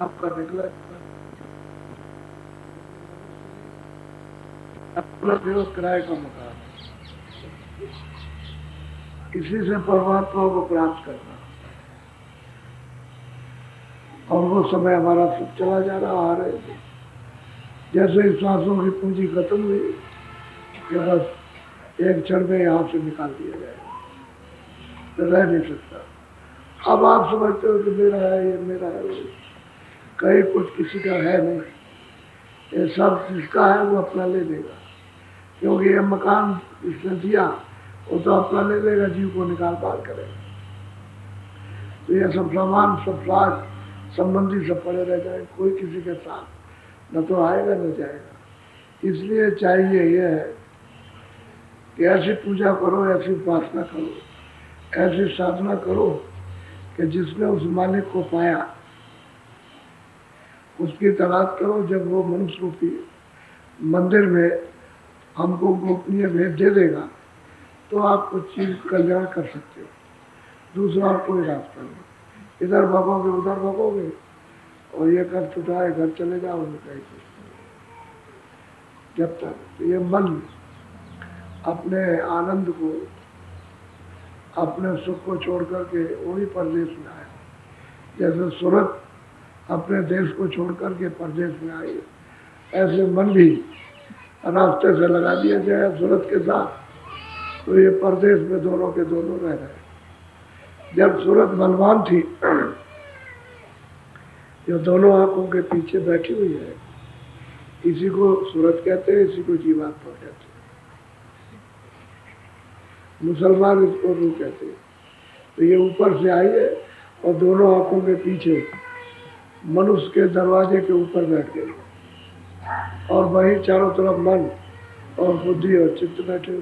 आपका निकला अपना विरोध किराए का मकान, इसी से परमात्मा को प्राप्त करना। और वो समय हमारा सब चला जा रहा, आ रहे थे। जैसे ही सांसों की पूंजी खत्म हुई कि बस एक क्षण में यहाँ से निकाल दिया जाएगा, तो रह नहीं सकता। अब आप समझते हो कि मेरा है, ये मेरा है, वो कहीं कुछ किसी का है नहीं। ये सब जिसका है वो अपना ले लेगा, क्योंकि ये मकान इसने दिया वो तो अपना ले लेगा, जीव को निकाल बाहर करेगा। तो ये सब सामान, सब साथ संबंधी सब पड़े रह जाए, कोई किसी के साथ न तो आएगा न जाएगा। इसलिए चाहिए यह है कि ऐसी पूजा करो, ऐसी उपासना करो, ऐसी साधना करो कि जिसने उस मालिक को पाया उसकी तलाश करो। जब वो मनुष्य रूपी मंदिर में हमको गोपनीय भेद दे देगा तो आप कुछ चीज कल्याण कर सकते हो, दूसरा और कोई रास्ता नहीं। इधर भगोगे उधर भगोगे और ये कर छुटाए घर चले जाओगे कहीं कुछ जब तक। तो ये मन अपने आनंद को, अपने सुख को छोड़ करके वही परदेश में आए, जैसे सूरत अपने देश को छोड़ करके परदेश में आई, ऐसे मन भी रास्ते से लगा दिया जाए सूरत के साथ, तो ये परदेश में दोनों के दोनों रह रहे। जब सूरत बलवान थी, जो दोनों आंखों के पीछे बैठी हुई है, इसी को सूरत कहते हैं, इसी को जीवात्मा कहते हैं, मुसलमान इसको रूह कहते हैं। तो ये ऊपर से आई है और दोनों आंखों के पीछे मनुष्य के दरवाजे के ऊपर बैठ गई और वहीं चारों तरफ मन और बुद्धि और चित्त बैठे हुए।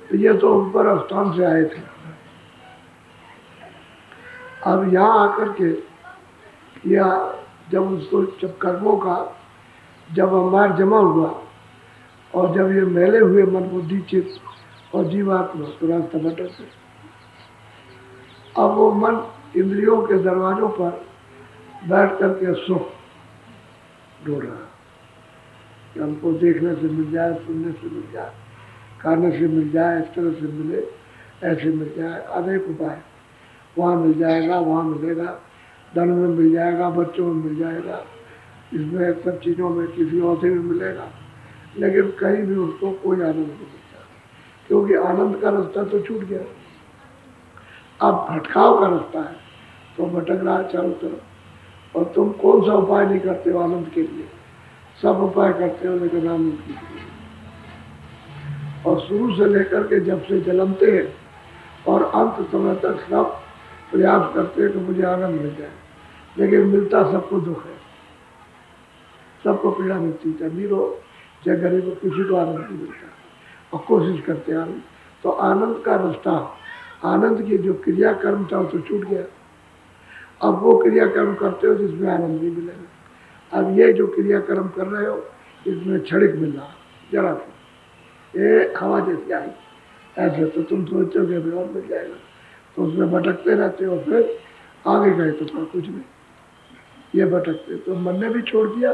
तो ये तो ऊपर स्थान से आए थे, अब यहाँ आकर के या जब उसको जब कर्मों का जब अंबार जमा हुआ और जब ये मैले हुए मन बुद्धि चित्त और जीवात्मा, तो रास्ता भटक गए। अब वो मन इंद्रियों के दरवाजों पर बैठ करके सुख ढूंढ रहा, कि हमको देखने से मिल जाए, सुनने से मिल जाए, खाने से मिल जाए, इस तरह से मिले, ऐसे मिल जाए, अनेक उपाय, वहाँ मिल जाएगा, वहाँ मिलेगा, धन में मिल जाएगा, बच्चों में मिल जाएगा, इसमें सब चीज़ों में किसी और से भी मिलेगा, लेकिन कहीं भी उसको कोई आनंद नहीं मिलता, क्योंकि आनंद का रास्ता तो छूट गया। अब भटकाव का रास्ता है, तो भटक रहा है चारों तरफ, और तुम कौन सा उपाय नहीं करते हो आनंद के लिए? सब उपाय करते हो लेकिन आनंद के लिए। और शुरू से लेकर के जब से जन्मते हैं और अंत समय तक सब प्रयास करते हैं कि मुझे आनंद मिल जाए, लेकिन मिलता सबको दुख है, सबको पीड़ा मिलती है, अमीर हो चाहे गरीब हो, किसी को आनंद नहीं मिलता, और कोशिश करते हैं आनंद। तो आनंद का रास्ता, आनंद की जो क्रियाकर्म था वो तो छूट गया। अब वो क्रियाकर्म करते हो जिसमें आनंद नहीं मिलेगा। अब ये जो क्रियाकर्म कर रहे हो इसमें क्षणिक मिल रहा, जरा सा ये हवा जैसी आई ऐसे, तो तुम सोचोगे अभी और मिल जाएगा, तो उसमें भटकते रहते हो, फिर आगे गए तो कुछ नहीं, ये भटकते। तो मन ने भी छोड़ दिया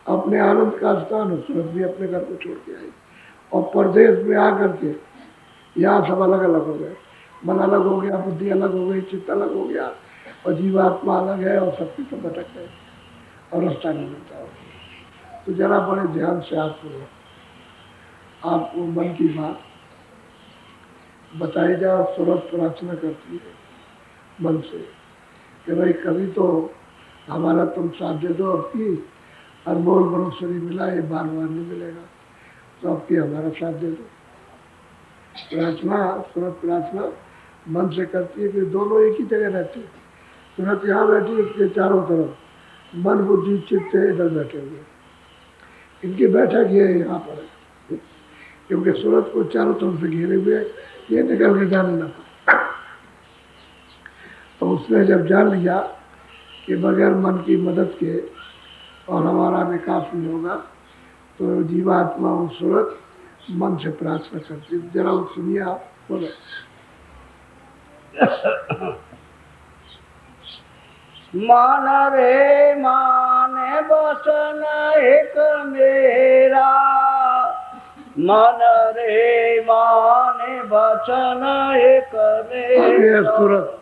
अपने आनंद का स्थान, सूरत भी अपने घर को छोड़ के आई, और परदेश में आकर के यहाँ सब अलग अलग हो गए, मन अलग हो गया, बुद्धि अलग हो गई, चित्त अलग हो गया, और जीवात्मा अलग है, और सब कुछ भटक गए और रास्ता नहीं मिलता। तो जरा बड़े ध्यान से आप सुनो, आपको मन की बात बताई जाए, सूरत प्रार्थना करती है मन से कि भाई कभी तो हमारा तुम साथ दे दो, अब की अनमोल मनुष्यरी मिला, ये बार बार नहीं मिलेगा, तो अब की हमारा साथ दे दो। प्रार्थना, सूरत प्रार्थना मन से करती है कि दोनों एक ही जगह रहते हैं। सूरत यहाँ बैठी, इसके चारों तरफ मन बुद्धि चित्त इधर बैठे हुए, इनकी बैठक ये यहाँ पर है, क्योंकि सूरत को चारों तरफ से घेरे हुए ये निकल के जाने लगा। तो उसने जब जान लिया कि बगैर मन की मदद के और हमारा विकास नहीं होगा, तो जीवात्मा वो सूरत मन से प्रार्थना करती है। जरा वो सुनिए आप, बोले मान रे मान बसन एक मेरा, मन रे मान बसन एक मेरा। सूरत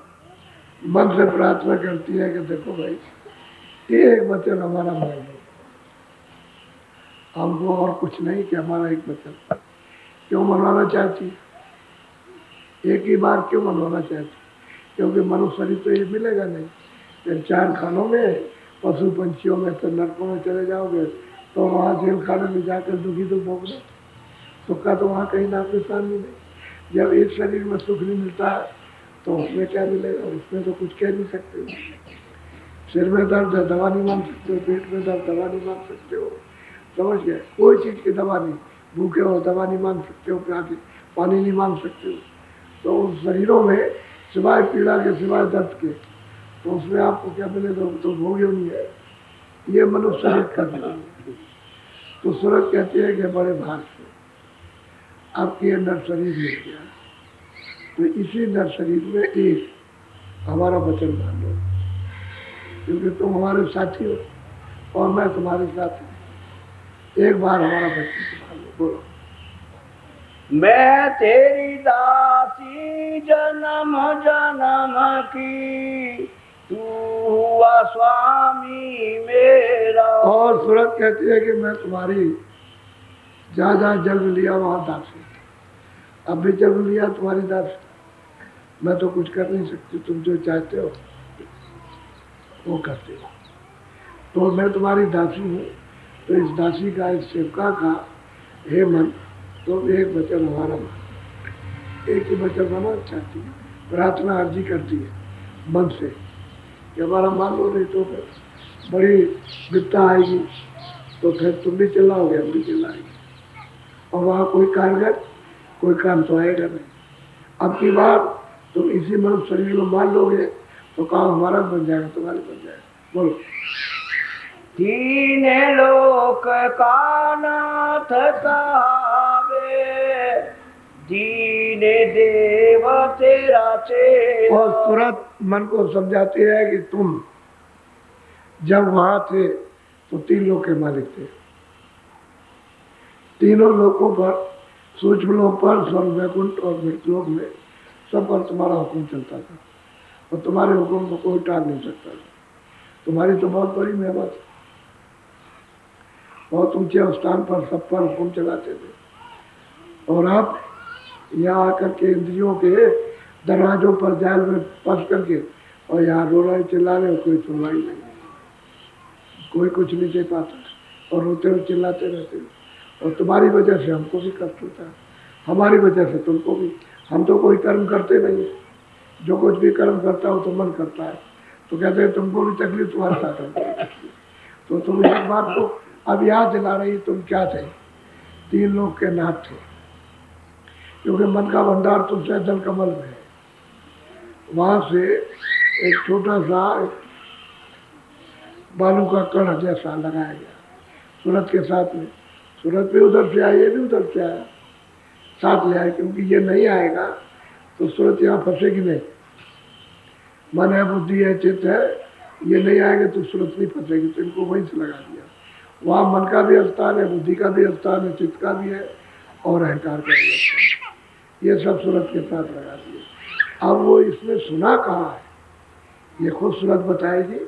मन से प्रार्थना करती है कि देखो भाई, एक वचन हमारा मान लो, हमको और कुछ नहीं कि हमारा एक वचन। क्यों मनवाना चाहती, एक ही बार क्यों मनवाना चाहती? क्योंकि मनुष्य शरीर तो ये मिलेगा नहीं, फिर चार खानों में, पशु पंछियों में, फिर नरकों में चले जाओगे, तो वहाँ जेल खाने में जाकर दुखी तो भोगना, सुख का तो वहाँ कहीं नाम निशान भी नहीं। जब एक शरीर में सुख नहीं मिलता है तो उसमें क्या मिलेगा? उसमें तो कुछ कह नहीं सकते हो। सिर में दर्द है, दवा नहीं मांग सकते हो, पेट में दर्द, दवा नहीं मांग सकते हो, समझ गए? कोई चीज़ की दवा नहीं, भूखे हो दवा नहीं मांग सकते हो, प्यासे पानी नहीं मांग सकते हो। तो उस शरीरों में सिवाय पीड़ा के, सिवाय दर्द के, तो उसमें आपको क्या मिलेगा? तो भोग्य नहीं है। ये मनुष्य शरीर का तो सूरत कहती है कि बड़े भाग से आपकी नर शरीर मिल गया, तो इसी नर शरीर में एक हमारा वचन मान लो, क्योंकि तुम हमारे साथी हो और मैं तुम्हारे साथी। एक बार हमारा वचन मान लो। बोलो। मैं तेरी दासी जन्म जन्म की, तू हुआ स्वामी मेरा। और सूरत कहती है कि मैं तुम्हारी जहाँ जहाँ जन्म लिया वहाँ दासी, अब भी जन्म लिया तुम्हारी दासी, मैं तो कुछ कर नहीं सकती, तुम जो चाहते हो वो करते हो। तो मैं तुम्हारी दासी हूँ, तो इस दासी का, इस सेवका का, हे मन, तो एक वचन हमारा मान। एक ही वचन माना चाहती है, प्रार्थना अर्जी करती है मन से कि हमारा मान लो, नहीं तो फिर बड़ी विपदा आएगी, तो फिर तुम भी चिल्लाओगे, हम भी चिल्लाएंगे, और वहाँ कोई कारगर कोई काम तो आएगा नहीं। अब की बार तुम इसी मनुष्य शरीर में मान लोगे तो काम हमारा बन जाएगा, तुम्हारे बन जाएगा। बोलो। तीन लोक का नाथ कहावे, दीन देव तेरा चेला। और तुरंत मन को समझाती है कि तुम जब वहां थे तो 3 लोक के मालिक थे, तीनों लोकों पर, सूक्ष्म लोक पर, स्वर्ग, वैकुंठ और मृत्युलोक में, सब पर तुम्हारा हुक्म चलता था, और तुम्हारे हुक्म को कोई टाल नहीं सकता था। तुम्हारी तो बहुत बड़ी महिमा थी, बहुत ऊंचे स्थान पर सब पर हुक्म चलाते थे, और आप यहाँ आकर के इंद्रियों के दरवाजों पर जाल में फंस करके और यहाँ रो रहे चिल्ला रहे हो, कोई सुनवाई नहीं, कोई कुछ नहीं दे पाता, और रोते हुए चिल्लाते रहते हो, और तुम्हारी वजह से हमको भी कष्ट होता है, हमारी वजह से तुमको भी। हम तो कोई कर्म करते नहीं, जो कुछ भी कर्म करता हो तो मन करता है, तो कहते हैं तुमको भी तकलीफ, तुम्हारे साथ हमको भी तकलीफ। तो तुम एक बात को अब याद दिला रही, तुम क्या थे? 3 लोक के नाथ थे, क्योंकि मन का भंडार तुमसे जल कमल में है। वहां से एक छोटा सा बालू का कण जैसा लगाया गया सूरत के साथ में, सूरत भी उधर से आया, ये भी उधर से आया, साथ ले आए, क्योंकि ये नहीं आएगा तो सूरत यहाँ फंसेगी नहीं। मन है, बुद्धि है, चित्त है, ये नहीं आएंगे तो सूरत नहीं फंसेगी, तो इनको वहीं से लगा दिया। वहाँ मन का भी स्थान है, बुद्धि का भी स्थान है, चित्त का भी है, और अहंकार का भी स्थान है, ये सब सूरत के साथ लगा दिए। अब वो इसने सुना कहाँ है, ये खुद सूरत बताएगी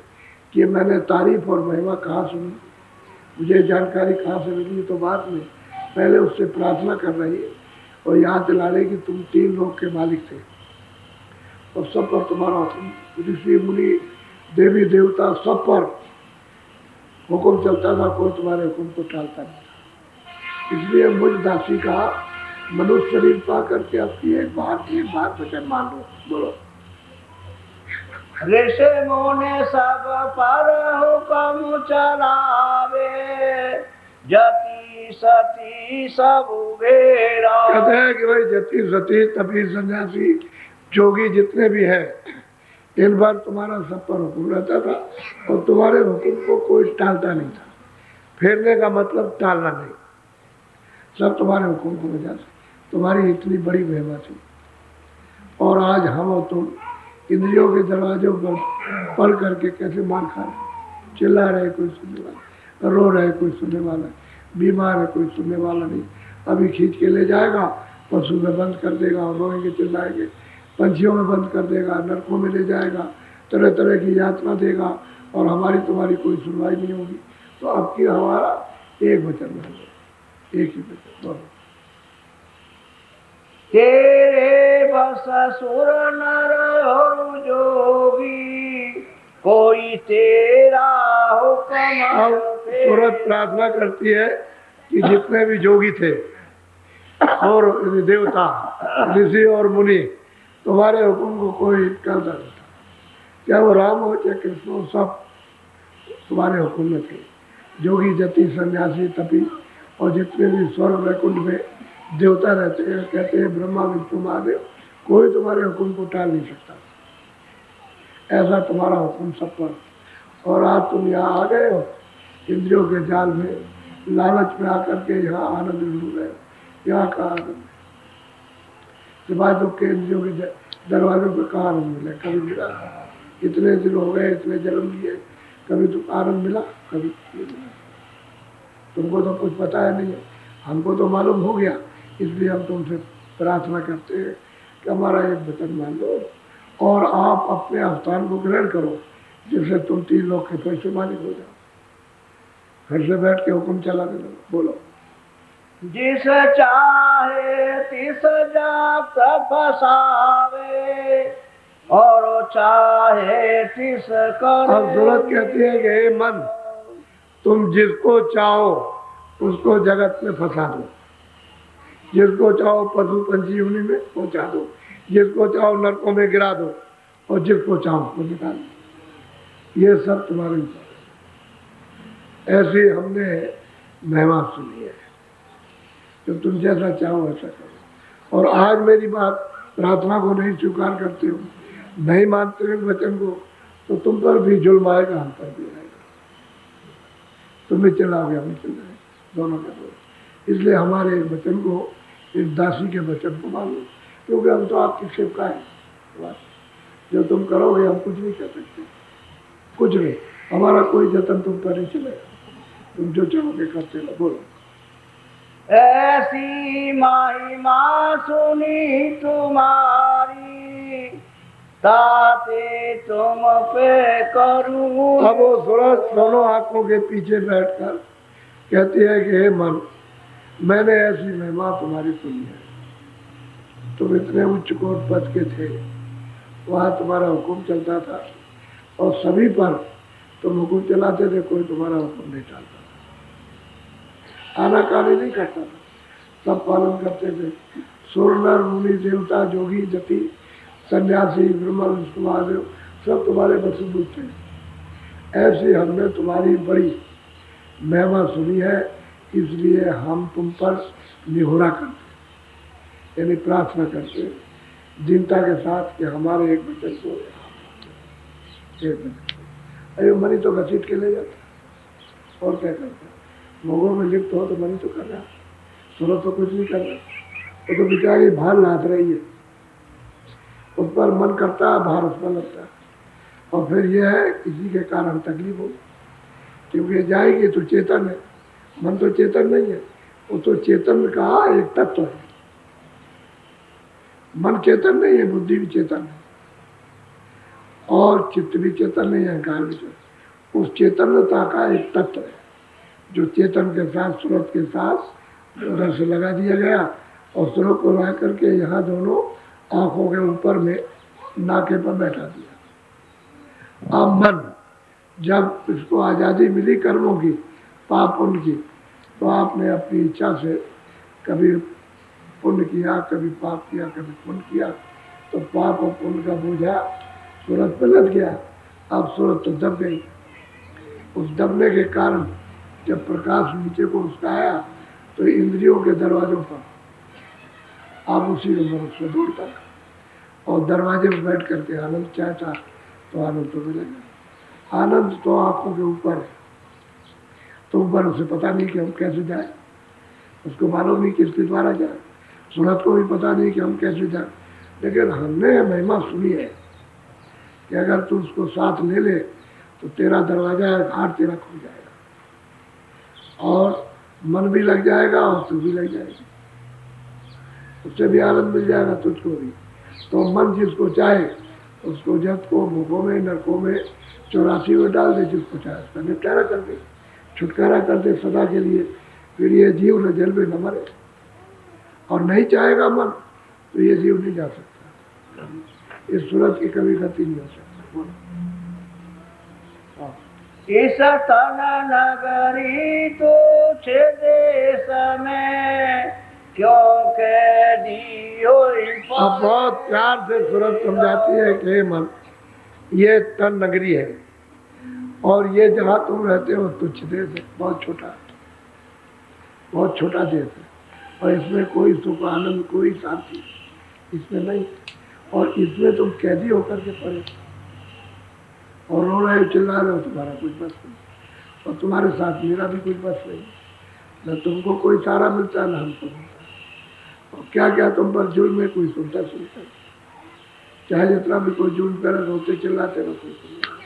कि मैंने तारीफ और महिमा कहाँ सुनी, मुझे जानकारी कहाँ से मिली। तो बाद में पहले उससे प्रार्थना कर रही है और याद दिला रही कि तुम 3 लोक के मालिक थे, और सब पर तुम्हारा हुक्म, ऋषि मुनि देवी देवता सब पर हुक्म चलता था, कोई तुम्हारे हुक्म को टालता नहीं था। इसलिए मुझ दासी का मनुष्य शरीर पा करके आपकी एक बार वचन मान लो। बोलो। ऋषि मुनि सब पर हुक्म चलावे, जति सती सब बेरा। कहते हैं कि भाई जति सती तपी सन्यासी जोगी जितने भी हैं, इन बार तुम्हारा सब पर हुक्म रहता था, और तुम्हारे हुक्म को कोई टालता नहीं था। फेरने का मतलब टालना नहीं, सब तुम्हारे हुक्म की वजह से, तुम्हारी इतनी बड़ी महिमा थी। और आज हम और तुम इंद्रियों के दरवाजों पर पढ़ करके कैसे मार खा रहे, चिल्ला रहे कोई सुनने वाला, रो रहे कोई सुनने वाला, बीमार है कोई सुनने वाला नहीं। अभी खींच के ले जाएगा, पशु में बंद कर देगा और रोएंगे चिल्लाएंगे, पंछियों में बंद कर देगा, नरकों में ले जाएगा, तरह तरह की यातना देगा, और हमारी तुम्हारी कोई सुनवाई नहीं होगी। तो अब की हमारा एक वचन है, एक ही वचन। बोलो। तेरे बस सुर नर और जोगी, कोई तेरा हुक्म। अब सूरत प्रार्थना करती है कि जितने भी जोगी थे और देवता, ऋषि और मुनि, तुम्हारे हुक्म को कोई करता नहीं था, चाहे वो राम हो चाहे कृष्ण हो, सब तुम्हारे हुक्म में थे। जोगी, जति, सन्यासी, तपी, और जितने भी स्वर्ग वैकुंठ में देवता रहते हैं, कहते हैं ब्रह्मा विष्णु महादेव, कोई तुम्हारे हुक्म को टाल नहीं सकता। ऐसा तुम्हारा हुक्म सब पर। और आज तुम यहाँ आ गए हो इंद्रियों के जाल में, लालच में आकर के यहाँ आनंद ढूंढ रहे हो, यहाँ का आनंद है। सिवाय दुख के इंद्रियों के दरवाजों पर कहाँ आनंद मिले, कभी मिला? इतने दिन हो गए, इतने जन्म लिए, कभी तुम आनंद मिला? कभी नहीं मिला। तुमको तो कुछ पता है नहीं है, हमको तो मालूम हो गया, इसलिए हम तुमसे प्रार्थना करते हैं कि हमारा एक वचन मान लो और आप अपने अवतार को ग्रहण करो, जिससे तुम 3 लोग के फिर से मालिक हो जाओ। फिर से बैठ के हुक्म चला दे, बोलो। जिस चाहे तिस जात फसावे और चाहे तिस करे। अब सूरत कहती है कि हे मन, तुम जिसको चाहो उसको जगत में फंसा दो, जिसको चाहो पशु पंछी योनि में पहुंचा दो, जिसको चाहो नरकों में गिरा दो और जिसको चाहो उसको निकाल दो। ये सब तुम्हारे ऊपर है। ऐसी हमने महिमा सुनी है, तो तुम जैसा चाहो ऐसा करो। और आज मेरी बात प्रार्थना को नहीं स्वीकार करते हो, नहीं मानते हो वचन को, तो तुम पर भी जुल्म आएगा, हम पर भी आएगा। तुम भी चिल्लाओगे, हम चिल्लाए, दोनों के दोनों। इसलिए हमारे एक वचन को, इस दासी के वचन को मानो, क्योंकि हम तो आपकी सेवका है। जो तुम करोगे हम कुछ नहीं कर सकते, कुछ नहीं। हमारा कोई जतन तुम पर नहीं चलेगा, तुम जो चाहोगे करते रहो। बोलो। ऐसी महिमा सुनी तुम्हारी, ताते तुम पे करूं। अब वो सूरज दोनों आंखों के पीछे बैठकर कहती है कि हे मन, मैंने ऐसी महिमा तुम्हारी सुनी है। तुम इतने उच्च कोट पद के थे, वहाँ तुम्हारा हुक्म चलता था और सभी पर तुम हुक्म चलाते थे, कोई तुम्हारा हुक्म नहीं टालता था, आनाकानी नहीं करता था, सब पालन करते थे। सुर नर मुनि देवता जोगी जति सन्यासी ब्रह्म विष्णु महादेव सब तुम्हारे वसुभूत थे। ऐसी हमने तुम्हारी बड़ी महिमा सुनी है, इसलिए हम तुम पर निहोरा करते, यानी प्रार्थना करते दीनता के साथ कि हमारे एक बच्चे को अरे मनी तो घसीट के ले जाता, और क्या करता? लोगों में लिप्त हो तो मनी तो कर रहा, सुनो तो कुछ नहीं कर रहा, वो तो बेचारी भार लाद रही है, उस पर मन करता है, भार उस पर लगता है, और फिर यह है किसी के कारण तकलीफ हो, क्योंकि जाएगी तो चेतन है, मन तो चेतन नहीं है, वो तो चेतन का एक तत्व है। मन चेतन नहीं है, बुद्धि भी चेतन है और चित्त भी चेतन नहीं है, अहंकार भी चेतन। उस चेतनता का एक तत्व है जो चेतन के साथ सूरत के साथ उधर से लगा दिया गया और सूरत को ला करके यहाँ दोनों आंखों के ऊपर में नाके पर बैठा दिया। अब मन जब इसको आज़ादी मिली कर्मों की, पाप पुण्य की, तो आपने अपनी इच्छा से कभी पुण्य किया, कभी पाप किया, कभी पुण्य किया, तो पाप और पुण्य का बोझा सूरत पे लग गया। अब सूरत तो दब गई। उस दबने के कारण जब प्रकाश नीचे को उसका आया तो इंद्रियों के दरवाजों पर आप उसी में मनुष्य दौड़ता और दरवाजे पर बैठ करके आनंद चाहता, तो आनंद तो मिलेगा। आनंद तो आंखों के ऊपर है, तो ऊपर उसे पता नहीं कि हम कैसे जाए, उसको मालूम नहीं किसके द्वारा जाए, सूरत को भी पता नहीं कि हम कैसे जाए, लेकिन हमने महिमा सुनी है कि अगर तू उसको साथ ले ले तो तेरा दरवाजा घाट तेरा खुल जाएगा और मन भी लग जाएगा और तू भी लग जाएगी, उससे भी आनंद मिल जाएगा तुझको भी। तो मन जिसको चाहे उसको जब को मुखों में नरकों में 84 में डाल दे, जिसको चाहे उसका निपटारा कर दे, छुटकारा कर दे सदा के लिए, फिर ये जीव न जल में न मरे। और नहीं चाहेगा मन तो ये जीव नहीं जा सकता, इस सूरत की कभी गति नहीं हो सकती। इस तन नगरी तो छे देश में क्यों कह दियो। अब बहुत प्यार से सूरत समझाती है कि मन ये तन नगरी है और ये जहाँ तुम रहते हो तुच्छ देश है, बहुत छोटा देश है और इसमें कोई सुख आनंद कोई शांति इसमें नहीं, और इसमें तुम कैदी होकर के पड़े और रो रहे हो चिल्ला रहे हो, तुम्हारा कुछ बस नहीं और तुम्हारे साथ मेरा भी कुछ बस नहीं। न तुमको कोई सहारा मिलता न हमको मिलता। और क्या क्या तुम पर जुल्म है कोई सुनता सुनता, चाहे जितना भी कोई जुल्म करे रोते चिल्लाते ना कोई सुनता।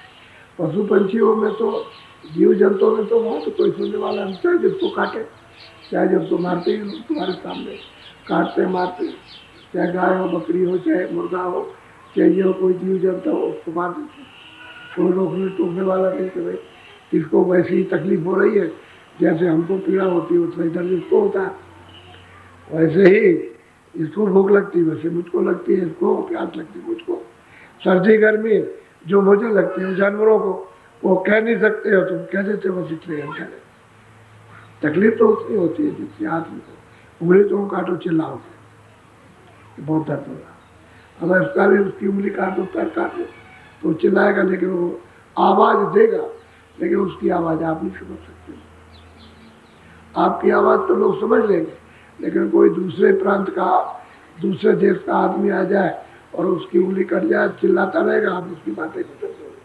पशु पंछियों में तो, जीव जंतुओं में तो वहाँ तो कोई सुनने वाला नहीं, चाहे जिसको काटे, चाहे जिसको मारते ही लोग तुम्हारे सामने काटते मारते, चाहे गाय हो बकरी हो चाहे मुर्गा हो चाहे ये हो कोई जीव जंतु हो उसको मार देते। कोई रोकने टोकने वाला नहीं कि भाई इसको वैसी ही तकलीफ हो रही है जैसे हमको पीड़ा होती है उतना ही दर्द इसको होता है, वैसे ही इसको भूख लगती है वैसे मुझको लगती है, इसको प्यास लगती है मुझको, सर्दी गर्मी जो मुझे लगती है जानवरों को वो कह नहीं सकते हो, तुम कह देते हो बस इतने हम कह तकलीफ तो उतनी होती है जितनी आदमी को, उंगली तुम काटो चिल्लाओगे बहुत दर्द होगा, अगर उसका भी उसकी उंगली काट दो पैर काट दो तो चिल्लाएगा लेकिन वो आवाज़ देगा, लेकिन उसकी आवाज़ आप नहीं समझ सकते। आपकी आवाज़ तो लोग समझ लेंगे, लेकिन कोई दूसरे प्रांत का दूसरे देश का आदमी आ जाए और उसकी उंगली कट जाए चिल्लाता रहेगा, आप उसकी बातें नहीं कर दोगे,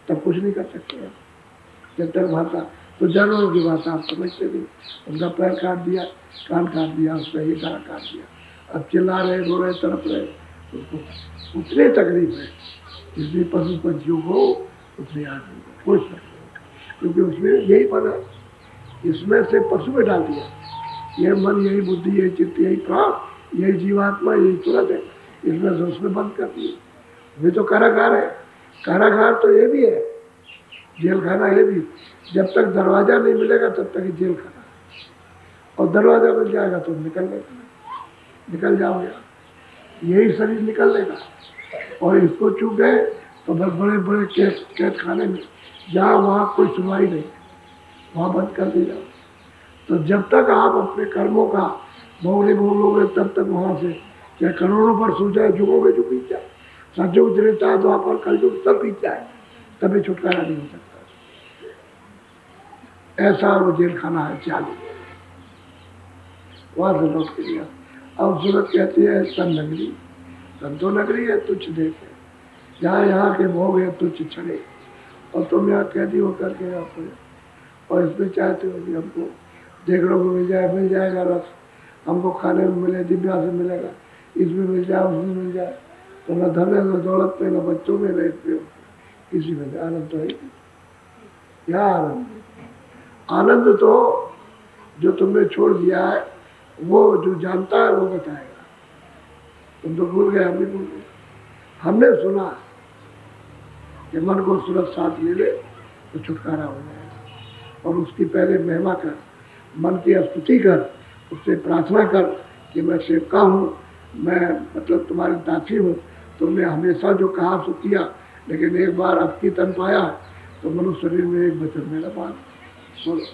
तब कुछ नहीं कर सकते आप। जब तक भाषा तो जानवरों की भाषा आप समझते नहीं, उनका पैर काट दिया कान काट दिया उसका ये गाना काट दिया, अब चिल्ला रहे रो रहे तड़प रहे, उसको उतनी तकलीफ है जितनी पशु पंछियों को उतनी आदमी को कोई फर्क नहीं, क्योंकि उसमें यही मन है, इसमें से पशु में डाल दिया, ये मन यही बुद्धि यही चित्त यही प्राण यही जीवात्मा यही तुरंत है, इसमें से उसमें बंद कर दिए। वे तो कारागार है, कारागार तो ये भी है, जेल खाना ये भी, जब तक दरवाजा नहीं मिलेगा तब तक ही जेल खाना, और दरवाजा मिल जाएगा तो निकल जाओगे, यही शरीर निकल लेगा। और इसको चूक गए तो बस बड़े बड़े कैद खाने में जहाँ वहाँ कोई सुनवाई नहीं, वहाँ बंद कर दिया। तो जब तक आप अपने कर्मों का भोग नहीं भोगोगे तब तक वहाँ से चाहे करोड़ों पर सो जाए जुगोगे जो बीत जाए, सतयुग त्रेता द्वापर कलयुग सब बीत जाए तभी छुटकारा नहीं हो सकता। ऐसा वो जेल खाना है चालू, वहाँ से लौट के लिया। अब सूरत कहती है सन नगरी, संतो नगरी है तुच्छ देश है, जहाँ यहाँ के भोग है तुच्छ छड़े, और तुम यहाँ कैदी होकर के आपको, और इसमें चाहते हो कि हमको देखने को मिल जाएगा रस, हमको खाने में मिले दिव्या से मिलेगा, इसमें मिल जाए उसमें मिल जाए, तो न धन है न दौलत पे न बच्चों में न इसमें, किसी में आनंद तो है क्या आनंद? आनंद तो जो तुमने छोड़ दिया है वो जो जानता है वो बताएगा, तुम तो भूल गए, हम भी भूल गए। हमने सुना कि मन को सूरत साथ ले ले तो छुटकारा हो जाएगा, और उसकी पहले महिमा कर, मन की स्तुति कर, उससे प्रार्थना कर कि मैं सेवका हूँ, मैं मतलब तुम्हारी दासी हूँ, तुमने हमेशा जो कहा सो किया, लेकिन एक बार अब की तन पाया तो मनुष्य शरीर में एक वचन मेरा बात बोलो।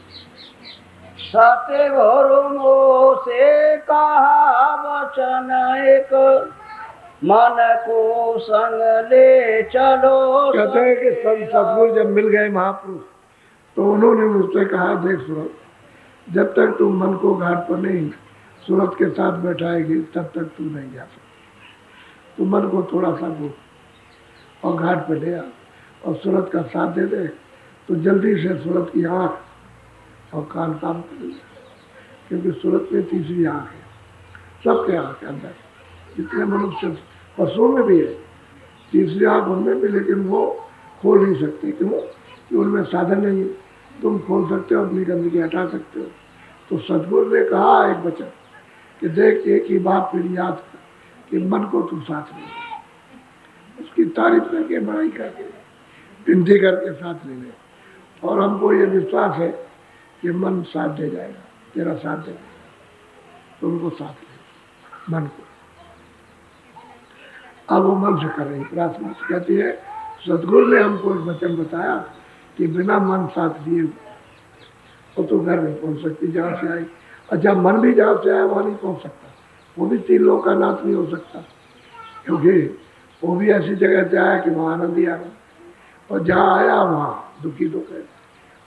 सत्य गुरु से कहा वचन एक, मन को संग ले चलो। कहते हैं कि संत सतगुरु जब मिल गए महापुरुष तो उन्होंने मुझसे कहा देख सूरत, जब तक तुम मन को घाट पर नहीं सूरत के साथ बैठाएगी तब तक तू नहीं जा सकती, तू मन को थोड़ा सा घूम और घाट पर ले आ और सूरत का साथ दे दे तो जल्दी से सूरत की आँख और कान काम कर, क्योंकि सूरत में तीसरी आँख है, सबके आँख के अंदर जितने मनुष्य पशुओं में भी है तीसरी आँख उनमें भी, लेकिन वो खोल नहीं सकते, क्यों कि उनमें साधन नहीं है, तुम खोल सकते हो अपनी गंदगी हटा सकते हो। तो सतगुरु ने कहा एक वचन कि देख एक ही बात मेरी याद कर कि मन को तू साथ ले, उसकी तारीफ करके बड़ाई करके विनती करके साथ ले ले, और हमको ये विश्वास है कि मन साथ दे जाएगा, तेरा साथ दे जाएगा, तो उनको साथ ले मन को। अब वो मन से कर रही प्रार्थना, कहती है सतगुरु ने हमको एक वचन बताया कि बिना मन साथ दिए वो तो घर नहीं पहुंच सकती जहाँ से आई, और जब मन भी जहाँ से आया वहाँ नहीं पहुंच सकता, वो भी तीन लोग का नाथ नहीं हो सकता, क्योंकि वो भी ऐसी जगह से आया कि वहाँ आनंद ही आनंद, और जहाँ आया वहाँ दुखी दुख है,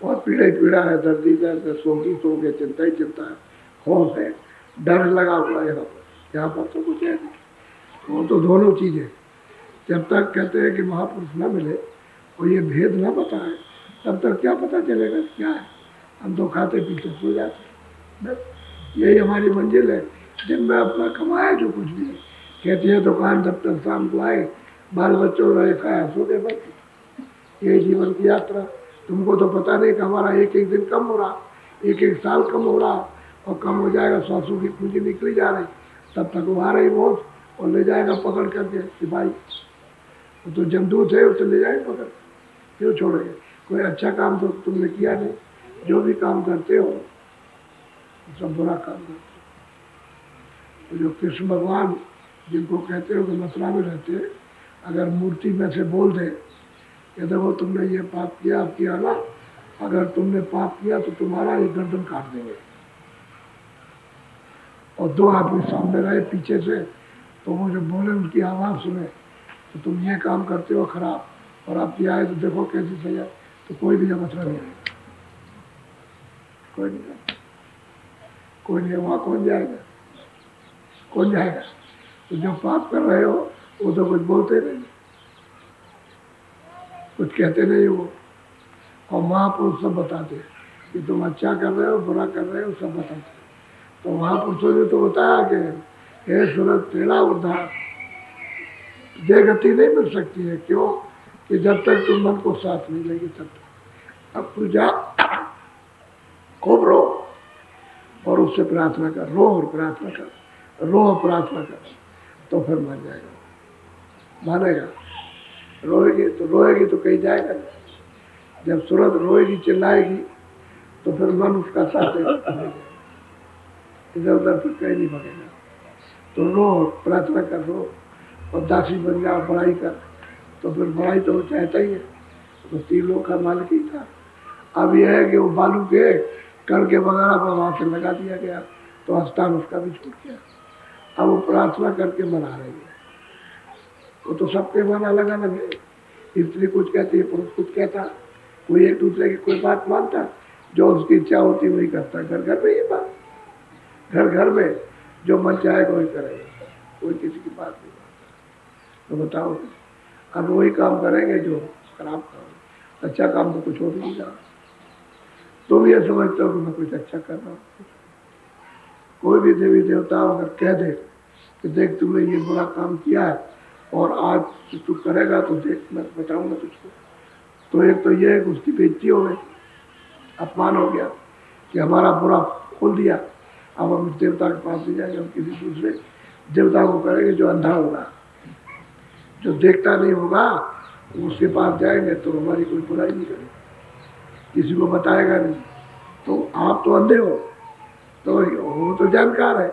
और पीड़ा ही पीड़ा है, दर्दी दर्द है, शोक ही शोक है, चिंता ही चिंता है, खौफ है, डर लगा हुआ है यहाँ पर तो कुछ है नहीं, वो तो दोनों चीज़ें। जब तक कहते हैं कि महापुरुष न मिले और ये भेद न बताए तब तक क्या पता चलेगा क्या है, हम तो खाते पीते सो जाते। बस यही हमारी मंजिल है। दिन में अपना कमाए जो कुछ भी है। कहती है दुकान जब तक शाम को आए, बाल बच्चों रहे खाया सो गए, बस यही जीवन की यात्रा। तुमको तो पता नहीं कि हमारा एक एक दिन कम हो रहा, एक एक साल कम हो रहा, और कम हो जाएगा, सांसों की पूंजी निकली जा रही, तब तक वो आ रही मौत और ले जाएगा पकड़ करके सिपाही। वो तो जमदूत है, उसे ले जाए पकड़, क्यों छोड़ेंगे? कोई अच्छा काम तो तुमने किया नहीं। जो भी काम करते हो सब बुरा काम करते हो। तो जो कृष्ण भगवान जिनको कहते हो कि मथुरा में रहते हैं, अगर मूर्ति में से बोल दे कि देखो तुमने ये पाप किया ना, अगर तुमने पाप किया तो तुम्हारा ये गर्दन काट देंगे, और दो आदमी सामने रहे पीछे से, तो वो जो बोले उनकी आवाज़ सुने तो तुम ये काम करते हो खराब, और आप ये आए तो देखो कैसी सजा, तो कोई भी मथुरा नहीं आएगा, कोई नहीं आएगा, कोई नहीं। वहाँ कौन जाएगा? कौन जाएगा? तो जो पाप कर रहे हो वो तो कुछ बोलते नहीं, कुछ कहते नहीं वो, और महापुरुष सब बताते हैं कि तुम अच्छा कर रहे हो बुरा कर रहे हो, सब बताते हैं। तो महापुरुषों ने तो बताया कि हे सूरत टेढ़ा उद्धार, देह गति नहीं मिल सकती है। क्यों? कि जब तक तुम मन को साथ नहीं लेगी तब तक। अब तू जा, खूब रो और उससे प्रार्थना कर, रो और प्रार्थना कर, रो और प्रार्थना कर, तो फिर मान जाएगा, मानेगा। रोएगी तो कहीं जाएगा नहीं। जब सूरत रोएगी चिल्लाएगी तो फिर मन उसका साथ देगा, इधर उधर फिर कहीं नहीं भगेगा। तो रो, प्रार्थना कर, रो और दासी बन जा, बड़ाई कर, तो फिर बड़ाई तो वो चाहता ही है। तो 3 लोग का मालिक ही था। अब यह है कि वो बालू के कण के वगैरह पर वहाँ से लगा दिया गया, तो स्थान उसका भी छूट गया। अब वो प्रार्थना करके मना रही है। वो तो सबके मन अलग अलग है, स्त्री कुछ कहती है, पुरुष कुछ कहता, कोई एक दूसरे की कोई बात मानता, जो उसकी इच्छा होती वही करता। घर घर में ये बात, घर घर में जो मन चाहेगा वही करेगा, कोई किसी की बात नहीं मानता। तो बताओ, अब वही काम करेंगे जो खराब काम, अच्छा काम तो कुछ हो भी नहीं रहा। तुम ये समझते हो कि मैं कुछ अच्छा कर रहा हूँ। कोई भी देवी देवता अगर कह दे कि देख तुमने ये बुरा काम किया है और आज तू करेगा तो देख मैं बताऊंगा तुझको, तो एक तो ये है कि उसकी बेइज्जती हो गई, अपमान हो गया कि हमारा बुरा खोल दिया। अब हम देवता के पास नहीं जाएंगे, हम किसी दूसरे देवता को करेंगे जो अंधा होगा, जो देखता नहीं होगा, उसके पास जाएंगे तो हमारी कोई बुराई नहीं करेगी, किसी को बताएगा नहीं। तो आप तो अंधे हो, तो वो तो जानकार है,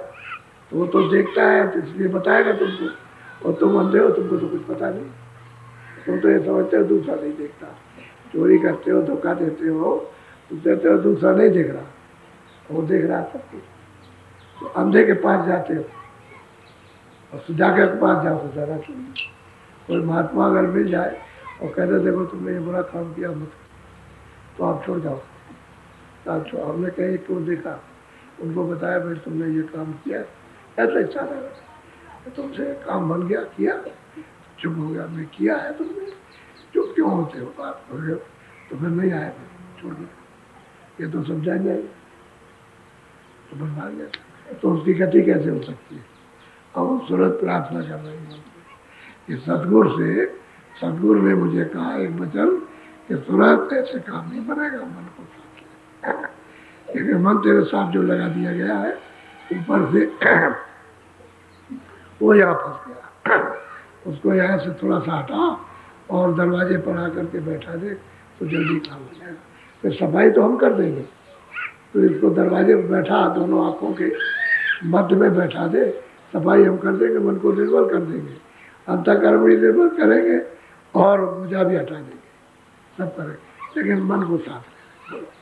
तो वो तो देखता है, तो इसलिए बताएगा तुमको, और तुम अंधे हो, तुमको तो कुछ पता नहीं। तुम तो ये समझते हो दूसरा नहीं देखता, चोरी करते हो, धोखा देते हो, तुम कहते हो दूसरा नहीं देख रहा, वो देख रहा सब कुछ। तो अंधे के पास जाते हो और सुजागर के पास जाओ तो ज़्यादा सुनिए। कोई महात्मा अगर मिल जाए और कहते देखो तुमने ये बुरा काम किया मत, तो आप छोड़ जाओ, आप छोड़। हमने कहीं क्यों देखा, उनको बताया भाई तुमने ये काम किया, ऐसा इच्छा था, तुमसे काम बन गया, किया, चुप हो गया, मैं किया है तुमने, चुप क्यों होते हो, बात हो गया तो फिर नहीं आए, छोड़ दिया, ये तो समझा नहीं, तो फिर भाग गया। तो उसकी गति कैसे हो सकती है? अब वो सूरत प्रार्थना कर रही है कि सदगुरु ने मुझे कहा एक वचन कि सूरत ऐसे काम नहीं बनेगा, मन को साथ, क्योंकि मन तेरे साथ जो लगा दिया गया है ऊपर से वो यहाँ फंस गया, उसको यहाँ से थोड़ा सा हटा और दरवाजे पर आकर के बैठा दे तो जल्दी काम हो जाएगा। फिर सफाई तो हम कर देंगे, तो इसको दरवाजे पर बैठा, दोनों आँखों के मध्य में बैठा दे, सफाई हम कर देंगे, मन को निर्मल कर देंगे, अंतःकरण भी निर्मल करेंगे और मुझा भी हटा देंगे, सब करेंगे, लेकिन मन को साफ रखें।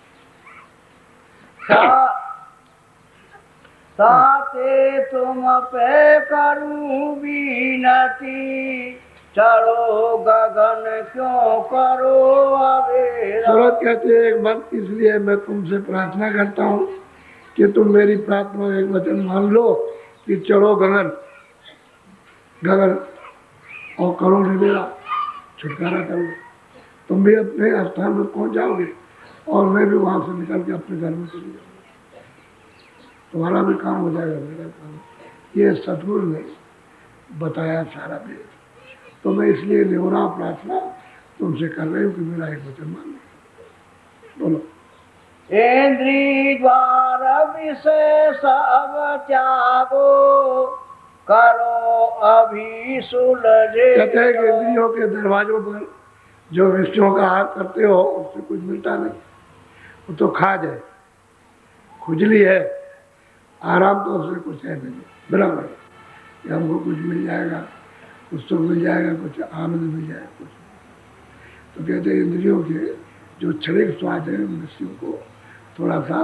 साथे तुम पे करूं विनती, चलो गगन क्यों करो अवेरा। सूरत कहते हैं एक बात, इसलिए मैं तुमसे प्रार्थना करता हूँ कि तुम मेरी प्रार्थना एक वचन मान लो कि चढ़ो गगन, गगन और करो निवेरा, छुटकारा करो, तुम भी अपने स्थान पर पहुँच जाओगे और मैं भी वहाँ से निकल के अपने घर में चली जाऊँगा। तुम्हारा भी काम हो जाएगा, मेरा काम। ये सतगुरु ने बताया सारा वेद। तो मैं इसलिए निहोरा प्रार्थना तुमसे कर रही हूँ कि मेरा एक वचन मान लो। बोलो। इंद्री द्वार विशेष अब त्यागो, करो अभी सुलझे। कहते हैं कि इंद्रियों के दरवाजों पर जो विषयों का हाथ करते हो उससे कुछ मिलता नहीं, वो तो खा जाए। खुजली है, आराम तो उससे कुछ है नहीं, बराबर है कि हमको कुछ मिल जाएगा, कुछ सुख मिल जाएगा, कुछ आनंद मिल जाएगा, कुछ। तो कहते हैं इंद्रियों के जो क्षणिक स्वाद है उन विषयों को थोड़ा सा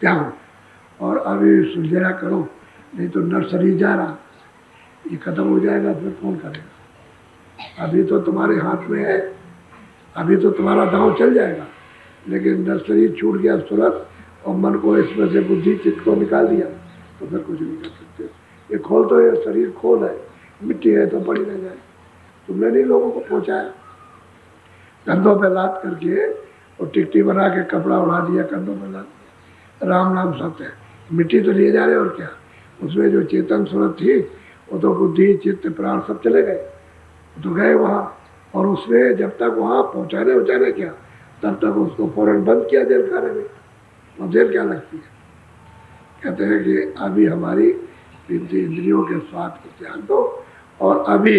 त्यागो और अभी सुलझेरा करो, नहीं तो नर शरीर जा रहा, ये खत्म हो जाएगा, फिर कौन करेगा। अभी तो तुम्हारे हाथ में है, अभी तो तुम्हारा दांव चल जाएगा, लेकिन नर शरीर छूट गया तुरंत और मन को इसमें से बुद्धि चित्त को निकाल दिया तो फिर कुछ नहीं कर सकते। ये खोल तो ये शरीर खोल है, मिट्टी है तो पड़ी रह जाए। तुमने नहीं लोगों को पहुंचाया, कंधों पे लाद करके और टिकटी बना के कपड़ा उड़ा दिया, कंधों पे लाद दिया, राम नाम सत्य है, मिट्टी तो लिए जा रहे और क्या। उसमें जो चेतन सूरत थी वो तो बुद्धि चित्त प्राण सब चले गए, वो तो गए वहाँ। और उसने जब तक वहाँ पहुँचाने क्या, तब तक उसको फौरन बंद किया जेल खाने में। और जेल क्या लगती है। कहते हैं कि अभी हमारी इंद्रियों के स्वाद को त्याग दो और अभी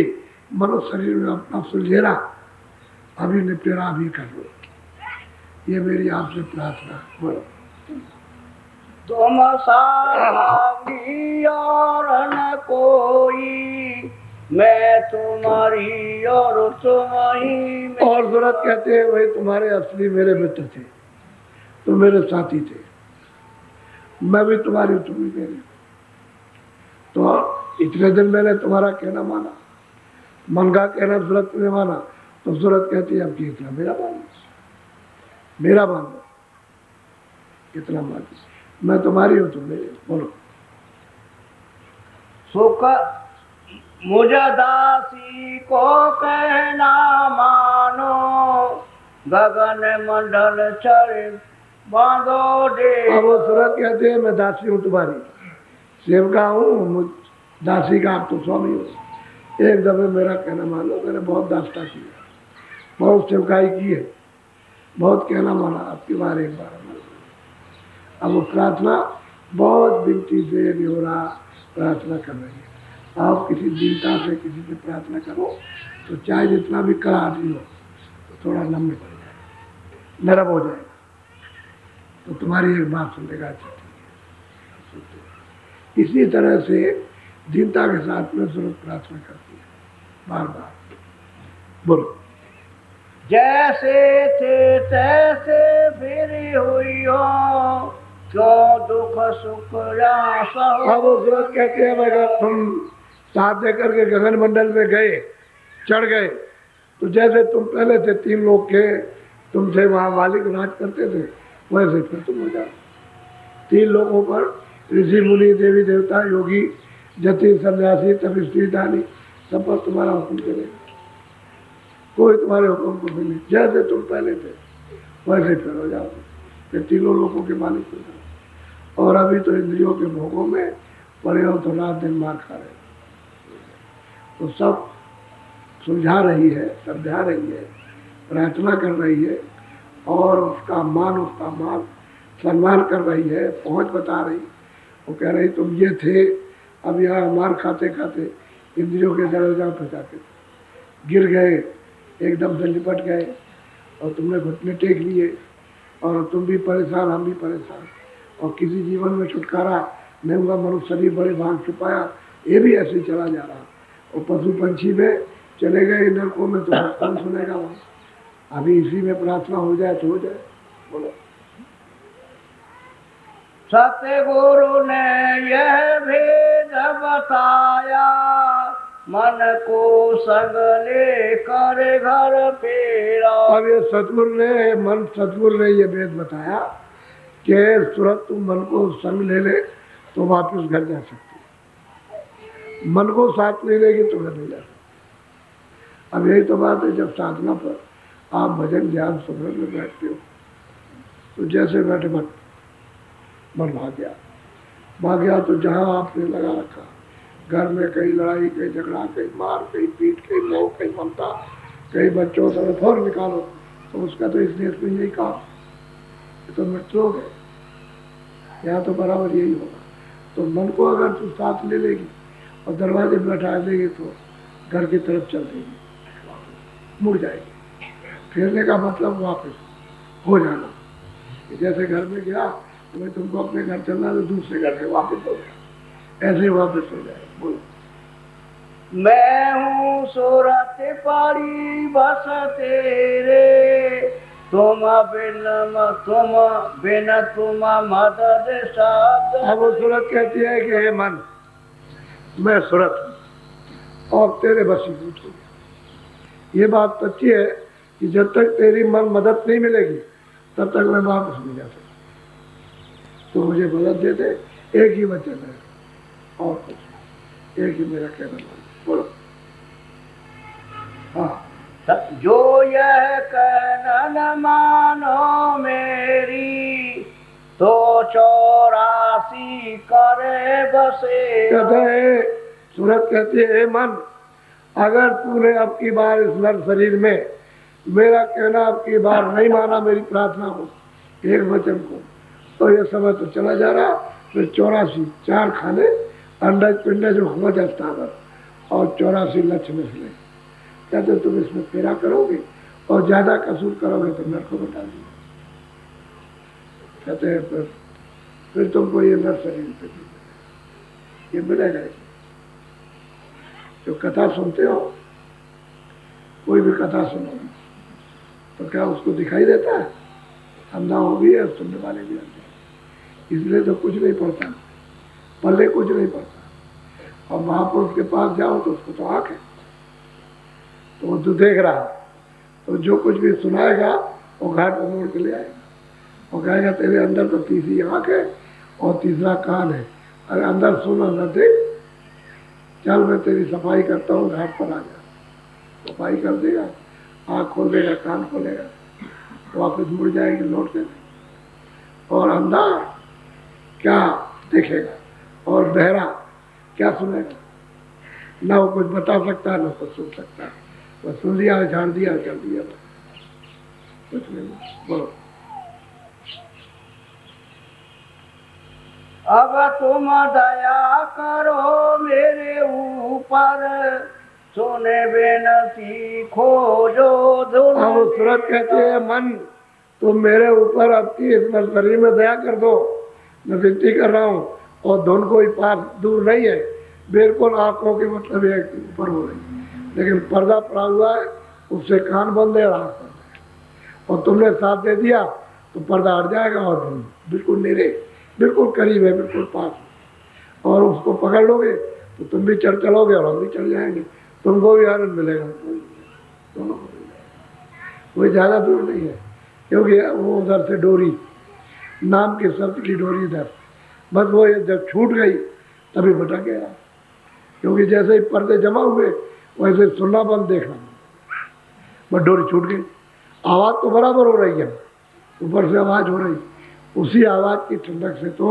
मनुष्य शरीर में अपना सुलझेरा अभी निपटेरा अभी कर लो। ये मेरी आपसे प्रार्थना। बोलो। तुम सारी और न कोई, मैं तुम्हारी और तुम ही मेरी। और सूरत कहते हैं भाई तुम्हारे असली मेरे मित्र थे, तुम मेरे साथी थे, मैं भी तुम्हारी तुम भी मेरे। तो इतने दिन मैंने तुम्हारा कहना माना, मन का कहना सूरत ने माना, तो सूरत कहती है अब कि इतना मेरा मान लो, मेरा मान लो, इतना मान लो, मैं तुम्हारी हूँ तुम मेरे। बोलो। सुख मुझ दासी को कहना मानो, गगन मंडल चर बांधो दे। अब वो सूरत कहते हैं मैं दासी हूँ तुम्हारी, सेवका हूँ, दासी का आप तो स्वामी हो, एक दफे मेरा कहना मान लो। मैंने बहुत दास्ता की है, बहुत सेवकाई की है, बहुत कहना माना, आपकी बार एक बार मान लो। अब वो प्रार्थना बहुत विनती से निहोरा प्रार्थना कर रही है। आप किसी दीनता से किसी से प्रार्थना करो तो चाहे जितना भी कड़ा आदमी हो तो थोड़ा नम्र पड़ जाए, नरम हो जाएगा, तो तुम्हारी एक बात सुनेगा। अच्छा ठीक है। इसी तरह से दीनता के साथ में सूरत प्रार्थना करती है बार बार। बोलो। जैसे थे तैसे फिर हुई हो, क्यों दुख सुख रास हो। अब वो सूरत कहते हैं अगर तुम साथ दे करके गगन मंडल में गए, चढ़ गए, तो जैसे तुम पहले थे 3 लोग के, तुम थे वहाँ मालिक राज करते थे, वैसे फिर तुम हो जाओ। 3 लोगों पर ऋषि मुनि देवी देवता योगी जति सन्यासी तप स्त्री दानी सब पर तुम्हारा हुक्म चलेगा, कोई तुम्हारे हुक्म को भी नहीं। जैसे तुम पहले थे वैसे फिर हो जाओ, फिर 3 लोगों के मालिक हो जाओ। और अभी तो इंद्रियों के भोगों में पड़े हो तो रात दिन मार खा रहे हो। तो सब सुलझा रही है, समझा रही है, प्रार्थना कर रही है और उसका मान सम्मान कर रही है, पहुंच बता रही। वो कह रही तुम ये थे, अब यहाँ मार खाते खाते इंद्रियों के दरवाजा पर जाते गिर गए, एकदम से लिपट गए और तुमने घुटने टेक लिए और तुम भी परेशान, हम भी परेशान, और किसी जीवन में छुटकारा नहीं हुआ। मनुष्य शरीर बड़े भाग छुपाया, ये भी ऐसे चला जा रहा, और पशु पंछी में चले गए नरकों में, तो कौन सुनेगा वहाँ। अभी इसी में प्रार्थना हो जाए तो हो जाए। बोलो। सतगुरु ने यह भेद बताया, मन को संग लेकर घर फेरा। अब ये सतगुरु ने ये भेद बताया कि सूरत तुम मन को संग ले ले तो वापस घर जा सकती है, मन को साथ नहीं लेगी तो घर नहीं जा सकती। अब यही तो बात है, जब साधना पर आप भजन ध्यान सुमरन में बैठते हो तो जैसे बैठे मन भाग गया, भाग्या तो जहाँ आपने लगा रखा, घर में कहीं लड़ाई, कहीं झगड़ा, कहीं मार, कहीं पीट, कहीं मोह, कहीं ममता, कहीं बच्चों से फौर निकालो, तो उसका तो इस देश में यही काम, ये तो मृत्यु है। यहाँ तो बराबर यही होगा। तो मन को अगर तू साथ ले लेगी और दरवाजे में बैठा देगी तो घर की तरफ चल देगी, मुड़ जाएगी। फिरने का मतलब वापस हो जाना। जैसे घर में गया तो मैं तुमको अपने घर चलना, तो दूसरे घर से वापस हो गया, ऐसे वापस हो जाए। बोलो। मैं हूँ सूरत पारी बस तेरे, तुम बिन तुम मदद शब्द। अब वो सूरत कहती है कि हे मन, मैं सूरत हूँ और तेरे वशीभूत हो गया। ये बात सच्ची है कि जब तक तेरी मन मदद नहीं मिलेगी तब तक मैं वापस नहीं जा सकता। तो मुझे मदद दे दे, एक ही वचन है और कुछ, एक ही मेरा कहना मान। बोलो। हाँ, जो यह कहना न मानो मेरी, तो 84 करे बसे। कहते हैं, सूरत कहती है, मन, अगर तूने अब की बार इस नर शरीर में मेरा कहना अब की बार नहीं माना, मेरी प्रार्थना को, एक वचन को, तो ये समय तो चला जा रहा। फिर 84 4 खाने अंडज पिंडज हो जाता है और 84 लक्ष्य में से। कहते तुम इसमें फेरा करोगे और ज्यादा कसूर करोगे तो नर को बता दिए। कहते हैं फिर तुमको ये नर शरीर पे ये मिलेगा। जो कथा सुनते हो, कोई भी कथा सुनो तो क्या उसको दिखाई देता है? अंधा हो भी है, सुनने वाले भी अंधे, इसलिए तो कुछ नहीं पड़ता, पल्ले कुछ नहीं पड़ता। और महापुरुष के पास जाओ तो उसको तो आंख है, तो वो तो देख रहा, तो जो कुछ भी सुनाएगा वो घाट पर मोड़ के ले आएगा और कहेगा तेरे अंदर तो तीसरी आंख है और तीसरा कान है, अरे अंदर सुना न देख, चल मैं तेरी सफाई करता हूँ, घाट पर आ जा। सफाई कर देगा, आँख खोल देगा, कान खोलेगा, वापस मुड़ जाएगी लौट के। और अंधा क्या देखेगा और बहरा क्या सुनेगा? ना वो कुछ बता सकता है, ना कुछ सुन सकता है, बस सुन लिया, झाड़ दिया, चल दिया, कुछ नहीं। बोलो। अब तुम दया करो मेरे ऊपर, सुने बेनती खोजो धुन। अब सूरत कहते हैं, मन तुम मेरे ऊपर अब की इस शरीर में दया कर दो, मैं विनती कर रहा हूँ। और धुन कोई पास दूर नहीं है, बिल्कुल आंखों के मतलब एक ऊपर हो रही है, लेकिन पर्दा पड़ा हुआ है, उससे कान बंद है और आँख बंद है। और तुमने साथ दे दिया तो पर्दा हट जाएगा और धुन बिल्कुल मेरे बिल्कुल करीब है, बिल्कुल पास है। और उसको पकड़ लोगे तो तुम भी चढ़ चलोगे और हम भी चढ़ जाएंगे, तुमको भी आनंद मिलेगा, दोनों को मिलेगा। कोई ज़्यादा दूर नहीं है, क्योंकि वो उधर से डोरी, नाम के शब्द की डोरी इधर, बस वो जब छूट गई तभी भटक गया। क्योंकि जैसे ही पर्दे जमा हुए वैसे सुनना बंद, देखना, बस डोरी छूट गई। आवाज़ तो बराबर हो रही है, ऊपर से आवाज़ हो रही, उसी आवाज़ की ठंडक से तो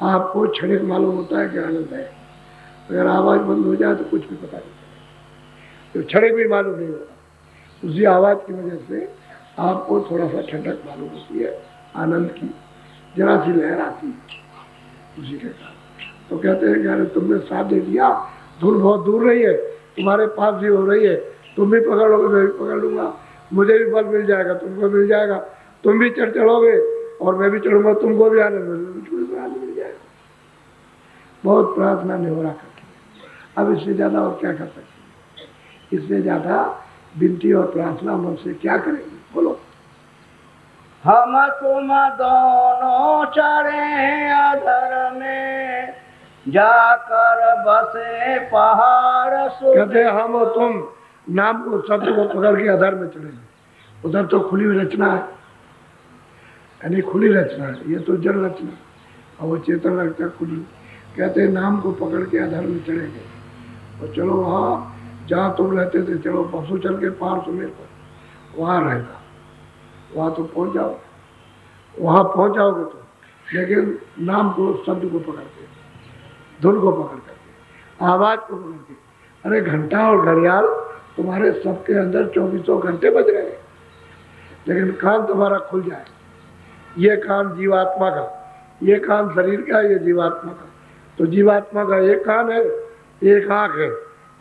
आपको क्षणिक मालूम होता है कि आनंद है। अगर आवाज़ बंद हो जाए तो कुछ भी पता नहीं चलेगा, तो क्षणिक भी मालूम नहीं होगा। उसी आवाज़ की वजह से आपको थोड़ा सा ठंडक मालूम होती है, आनंद की जरा सी लहर आती है उसी के साथ। तो कहते हैं कि अरे तुमने साथ दे दिया, धुन बहुत दूर रही है, तुम्हारे पास भी हो रही है, तुम भी पकड़ लोगे, मैं भी पकड़ लूँगा, मुझे भी बल मिल जाएगा, तुमको मिल जाएगा, तुम भी चढ़ोगे और मैं भी चढ़ूंगा, तुमको भी आनंद मिल जाएगा। बहुत प्रार्थना निहोरा करती है। अब इससे ज़्यादा और क्या कर सकते हैं? इससे ज़्यादा विनती और प्रार्थना मन से क्या करेंगे? बोलो। हम तुम दोनों चढ़े अधर में, जाकर बसे पहाड़। कहते हम और तुम नाम को शब्द को पकड़ के अधर में चढ़ेंगे। उधर तो खुली हुई रचना है, यानी खुली रचना है, ये तो जड़ रचना और वो चेतन रचना खुली। कहते हैं नाम को पकड़ के अधर में चढ़ेंगे और चलो वहाँ जहाँ तुम रहते थे, चलो पशु चल के पार सुमेर पर वहाँ रहेगा, वहाँ तो पहुँच जाओ, वहाँ पहुँच जाओगे तो लेकिन नाम को, शब्द को पकड़ के, धुन को पकड़ करके, आवाज को पकड़ के। अरे घंटा और घड़ियाल तुम्हारे सबके अंदर 24 घंटे बज रहे हैं, लेकिन कान तुम्हारा खुल जाए। ये कान जीवात्मा का, ये कान शरीर का, ये जीवात्मा का। तो जीवात्मा का एक कान है, एक आंख है,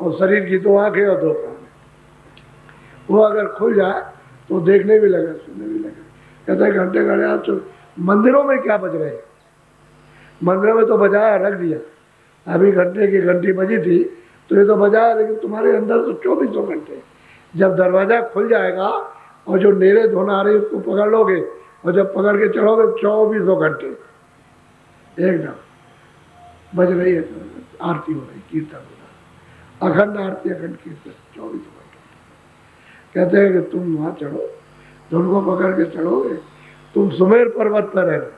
और शरीर की 2 आंखें और 2 कान है। वो अगर खुल जाए तो देखने भी लगे, सुनने भी लगे। कहते हैं घंटे घड़ियाल तो मंदिरों में क्या बज रहे हैं? मंदिरों में तो बजाया, रख दिया। अभी घंटे की घंटी बजी थी तो ये तो बजाया, लेकिन तुम्हारे अंदर तो 24 घंटे। जब दरवाजा खुल जाएगा और जो नेड़े धुन आ रही उसको पकड़ लोगे, और जब पकड़ के चढ़ोगे 24 घंटे एकदम बज रही है, आरती हो रही, कीर्तन हो रहा, अखंड आरती, अखंड कीर्तन 24 घंटे। कहते हैं कि तुम वहां चढ़ो, धुन को पकड़ के चढ़ोगे, तुम सुमेर पर्वत पर रहना,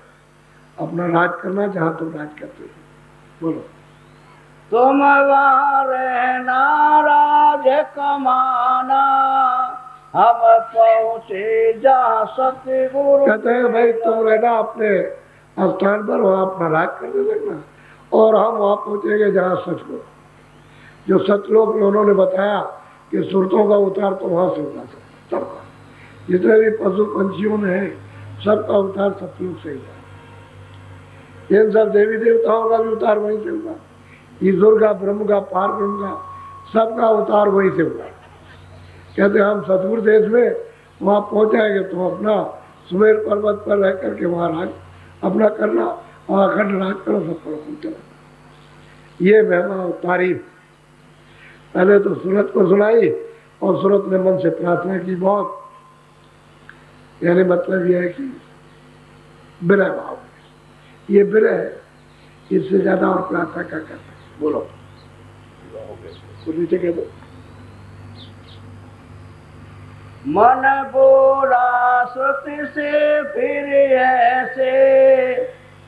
अपना राज करना जहां तुम राज करते हो। बोलो। तुम वहाँ रहना राज कमाना, हम पहुँचे जहाँ सतगुरु। कहते हैं भाई तुम रहना अपने स्थान पर, वहाँ अपना राज करने लगना, और हम वहाँ पहुँचेंगे जहाँ सचलोक, जो सचलोक में उन्होंने बताया कि सुरतों का उतार तो वहाँ से होगा, सबका, जितने भी पशु पंछियों में है सबका उतार सतलोक से ही है। इन सब देवी देवताओं का भी उतार वहीं से होगा, ईश्वर का, ब्रह्म का, पार ब्रह्म का, सबका उतार वहीं से होगा। कहते हम सतगुरु देश में वहाँ पहुँच जाएंगे तो अपना सुमेर पर्वत पर रह करके वहाँ राज अपना करना, और अखंड राज करो, सब करो, सुनते रहो। ये महिमा और तारीफ पहले तो सूरत को सुनाई, और सूरत ने मन से प्रार्थना की बहुत। यानी मतलब यह है कि विरह भाव, ये विरह है, इससे ज्यादा और प्रार्थना क्या कर सकते। बोलो कुछ नीचे कह दो। मन बोला श्रुति से फिर ऐसे,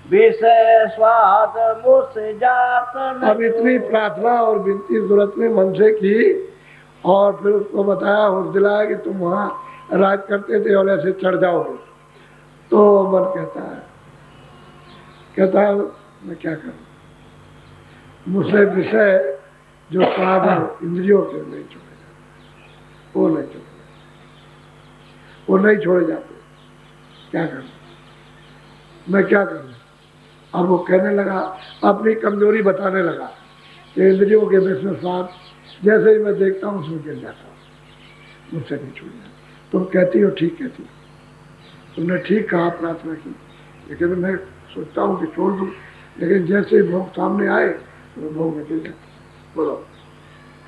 विषय स्वाद मुझसे जात न। अब इतनी प्रार्थना और विनती सूरत ने मन से की, और फिर उसको बताया, होश दिलाया कि तुम वहाँ राज करते थे और ऐसे चढ़ जाओगे। तो मन कहता है मैं क्या करूँ, मुझसे विषय जो स्वाद इंद्रियों के नहीं छोड़े जाते, वो नहीं छोड़े, वो नहीं छोड़े जाते। क्या करूँ मैं, क्या करूँ? अब वो कहने लगा, अपनी कमजोरी बताने लगा कि इंद्रियों के विषय स्वाद जैसे ही मैं देखता हूँ उसमें गिर जाता हूँ, मुझसे नहीं छोड़ जाता। तुम कहती हो ठीक कहती हो, तुमने ठीक कहा, प्रार्थना की, लेकिन मैं सोचता हूँ कि छोड़ दूँ, लेकिन जैसे ही भोग सामने आए तो भोग में गिर जाता। बोलो।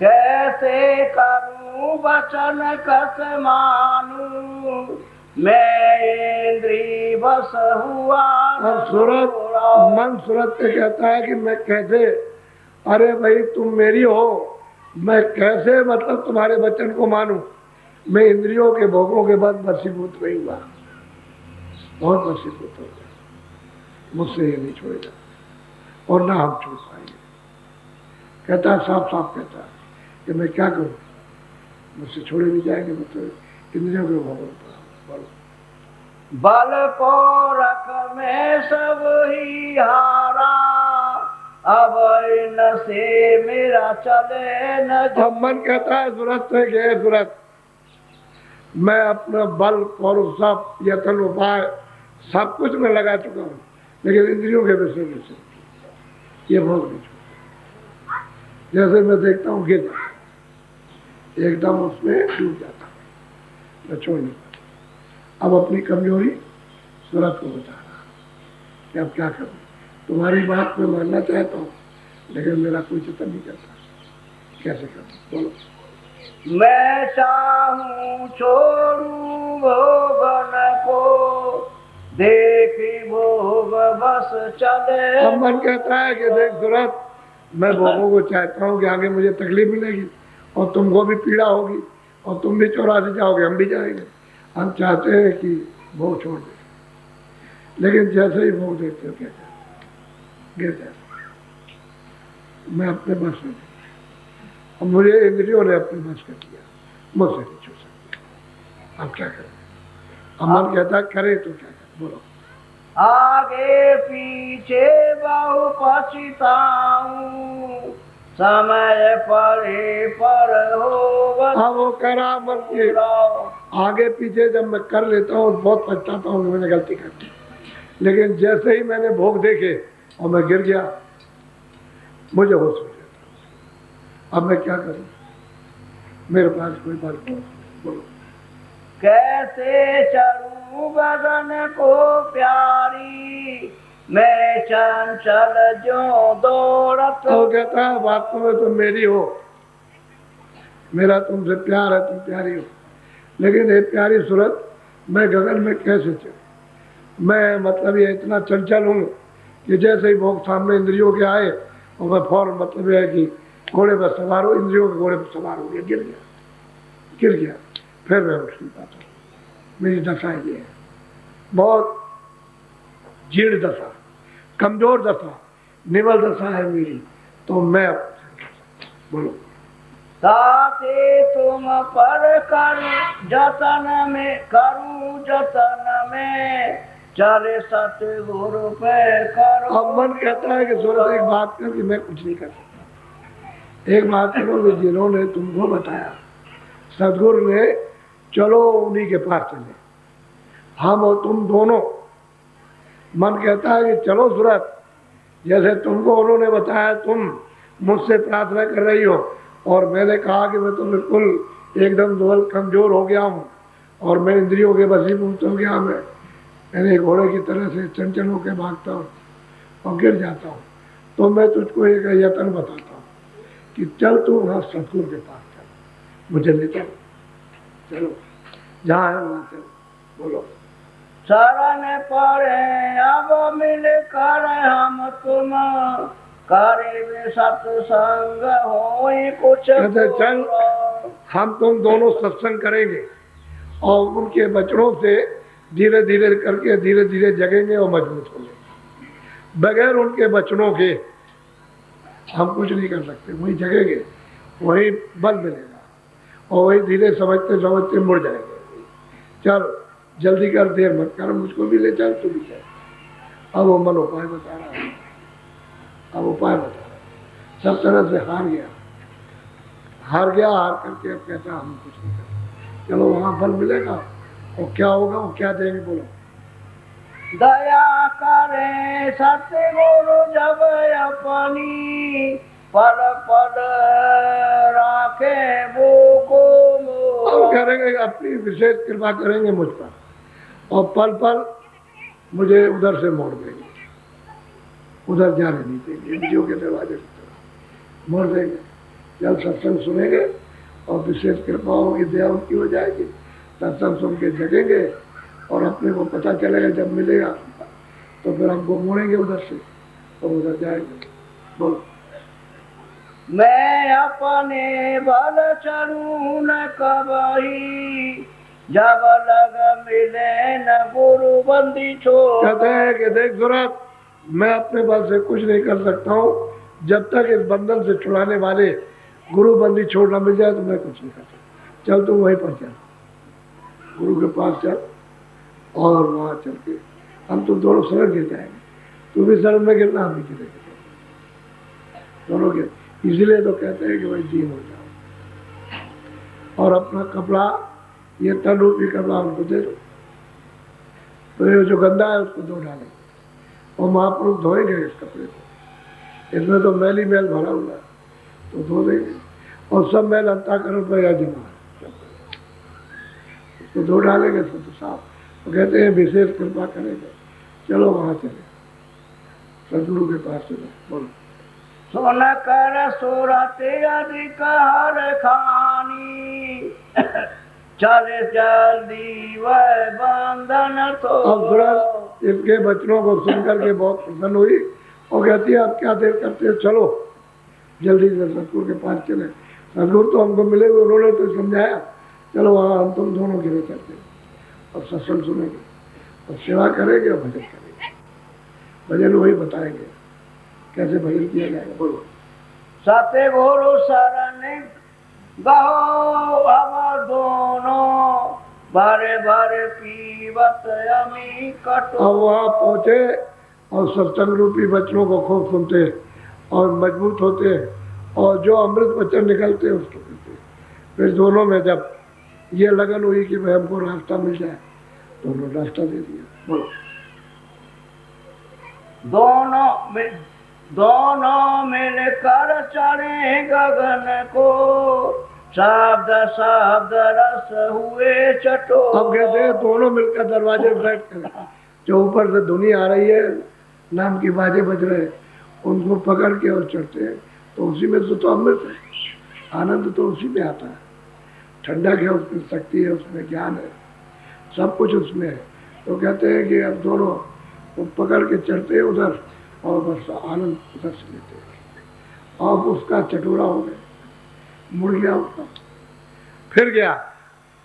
कैसे करूं वचन कस मानूं, मैं इंद्री बस हुआ। अब सूरत, मन सूरत से कहता है कि मैं कैसे, अरे भाई तुम मेरी हो, मैं कैसे मतलब तुम्हारे वचन को मानूं, मैं इंद्रियों के भोगों के बाद वशीभूत नहीं हुआ, बहुत वशीभूत हो गया, मुझसे ये नहीं छोड़ेगा और ना हम छोड़ पाएंगे। कहता साफ साफ कहता है कि मैं क्या करूं, मुझसे छोड़े नहीं जाएंगे, मतलब इंद्रियों के भोगों पर। बल को रख में सब ही हारा, अब इन से मेरा चले न। अब मन कहता है सूरत से कि सूरत, मैं अपना बल और सब यत्न उपाय सब कुछ में लगा चुका हूँ, लेकिन इंद्रियों के विषय में से ये भोग नहीं छोड़ता। जैसे मैं देखता हूँ गिर जाता, एकदम उसमें डूब जाता, मैं छोड़ नहीं पाता। अब अपनी कमजोरी सूरत को बता रहा कि अब क्या करूँ, तुम्हारी बात मैं मानना चाहता हूँ, लेकिन मेरा कोई चिंतन नहीं करता, कैसे करूँ बोलो। मैं चाहूं छोड़ूं भोगन को, देखी भोग बस चले। अब मन कहता है कि देख सूरत, मैं भोगों को चाहता हूँ कि आगे मुझे तकलीफ मिलेगी और तुमको भी पीड़ा होगी और तुम भी 84 जाओगे, हम भी जाएंगे। हम चाहते हैं कि भोग छोड़ दे, लेकिन जैसे ही भोग देखते हो क्या गिर जाते, मैं अपने बस में, अब मुझे इंद्रियों ने अपने बस कर दिया, मुझसे नहीं छू सकते, अब क्या करें। अब मन कहता करे तो क्या करें बोलो। आगे पीछे बहु पछताऊं, समय परे पर हो हाँ वो कह रहा कि आगे पीछे जब मैं कर लेता हूँ बहुत पछताता हूँ कि मैंने गलती कर दी, लेकिन जैसे ही मैंने भोग देखे और मैं गिर गया, मुझे होश हो जाता। अब मैं क्या करूं, मेरे पास कोई बात नहीं। बोलो कैसे चढ़ूं गगन को प्यारी, मैं चंचल जो दौड़त। तो कहता है वास्तव में तुम मेरी हो, मेरा तुमसे प्यार है, तुम प्यारी हो, लेकिन ये प्यारी सूरत मैं गगन में कैसे चढ़ूं? मैं मतलब ये इतना चंचल हूँ कि जैसे ही भोग सामने इंद्रियों के आए और मैं फौरन मतलब यह है कि घोड़े पर सवार हो, इंद्रियों के घोड़े पर सवार हो गया, गिर गया, फिर मैं उठ नहीं पाता। मेरी दशा ये है, बहुत जीर्ण दशा, कमजोर दशा, निवल दशा है मेरी। तो मैं बोलो ताते तुम पर करूं जतन में, चले सतगुरु पे करो। अब मन कहता है कि सूरत एक बात कर कि मैं कुछ नहीं कर सकता, एक बात करो कि जिन्होंने तुमको बताया सदगुरु ने, चलो उन्हीं के पास चले, हम और तुम दोनों। मन कहता है कि चलो सूरत, जैसे तुमको उन्होंने बताया, तुम मुझसे प्रार्थना कर रही हो और मैंने कहा कि मैं तो बिल्कुल एकदम दुबल कमजोर हो गया हूँ और मैं इंद्रियों के वशीभूत हो गया, मैंने घोड़े की तरह से चंचल होकर भागता हूँ और गिर जाता हूँ। तो मैं तुझको एक यत्न बताता हूँ कि चल तू वहाँ सतगुरु के पास चल, मुझे ले चल, चलो जहाँ है वहाँ चल। बोलो शरण पड़े अब मिल कर हम तुम, करे सत्संग होई कुछ। कहते चल हम तुम दोनों सत्संग करेंगे और उनके वचनों से धीरे धीरे करके धीरे धीरे जगेंगे और मजबूत होंगे। बगैर उनके वचनों के हम कुछ नहीं कर सकते, वही जगेंगे, वही बल मिलेगा और वही धीरे समझते समझते मुड़ जाएंगे। चल जल्दी कर, देर मत कर, मुझको भी ले चल, तू भी चल। अब वो मन उपाय बता रहा है, अब उपाय बता रहा है, सब तरह से हार गया, हार करके अब कहता हम कुछ नहीं कर, चलो वहाँ फल मिलेगा और क्या होगा और क्या देंगे। बोलो दया करे सतगुरु जब अपनी, पल पल राखे वो को और करेंगे, अपनी विशेष कृपा करेंगे मुझ पर और पल पल मुझे उधर से मोड़ देंगे, उधर जाने नहीं देंगे, इंद्रियों के दरवाजे से मोड़ देंगे। जब सत्संग सुनेंगे और विशेष कृपा होगी, दया उनकी हो जाएगी, सत्संग सुन के जगेंगे और अपने को पता चलेगा, जब मिलेगा तो फिर हमको मोड़ेंगे उधर से और उधर जाएंगे। बोलो मैं अपने बल चलूं न कबही, जब लग मिले न गुरु बंदी छोड़। कहते हैं कि देख सूरत, मैं अपने बल से कुछ नहीं कर सकता हूँ, जब तक इस बंधन से छुड़ाने वाले गुरु बंदी छोड़ना मिल जाए तो मैं कुछ नहीं कर सकता। चल तू वहीं पर चल, गुरु के पास चल और वहाँ चल के हम तुम दोनों सड़क गिर जाएंगे, तू भी सड़क में गिरना, हम भी गिरेंगे दोनों गिर। इसलिए तो कहते हैं कि भाई दीन हो जाओ और अपना कपड़ा, ये तन रूपी कपड़ा उनको दे दो, तो ये जो गंदा है उसको धो डालेंगे और महापुरुष धोएंगे इस कपड़े को, इसमें तो मैल ही मैल भरा हुआ है तो धो देंगे और सब मैल अंतःकरण पर या जमा है, उसको धो डालेंगे तो साफ। तो कहते हैं विशेष कृपा करेंगे, चलो वहाँ चले, सदगुरु के पास चलो। बोलो सुन कर सूरत अधिक हर खानी, चले जल्दी वह बंधन तो। अब सूरत इसके बचनों को सुनकर के बहुत प्रसन्न हुई और कहती है अब क्या देर करते हो, चलो जल्दी से सतगुरु के पास चले। सतगुरु तो हमको मिले हुए, उन्होंने तो समझाया, चलो वहाँ हम तुम दोनों गिरे करते और सत्संग सुनेंगे और सेवा करेंगे और भजन करेंगे। भजन वही बताएंगे कैसे भजन किया जाएगा। बोलो सतगुरु शरण गहो हम दोनों, बारे बारे पीवत अमी कटो। अब वहाँ पहुँचे और सत्संग रूपी वचनों को खूब सुनते और मजबूत होते और जो अमृत वचन निकलते उसको पीते। फिर दोनों में जब ये लगन हुई कि भाई हमको रास्ता मिल जाए तो उन्होंने रास्ता दे दिया। बोलो। दोनों मिलकर चढ़े गगन को, शब्द शब्द रस हुए चटो। अब कहते हैं दोनों मिलकर दरवाजे पर बैठ कर जो ऊपर से धुनी आ रही है, नाम की बाजें बज रहे हैं, उनको पकड़ के और चढ़ते हैं तो उसी में तो अमृत है, आनंद तो उसी में आता है। ठंडक है उसमें, शक्ति है उसमें, ज्ञान है, सब कुछ उसमें है। तो कहते हैं कि अब दोनों वो पकड़ के चढ़ते हैं उधर और बस आनंद उधर से लेते हैं। अब उसका चटोरा हो गया, मुड़ गया उसका, फिर गया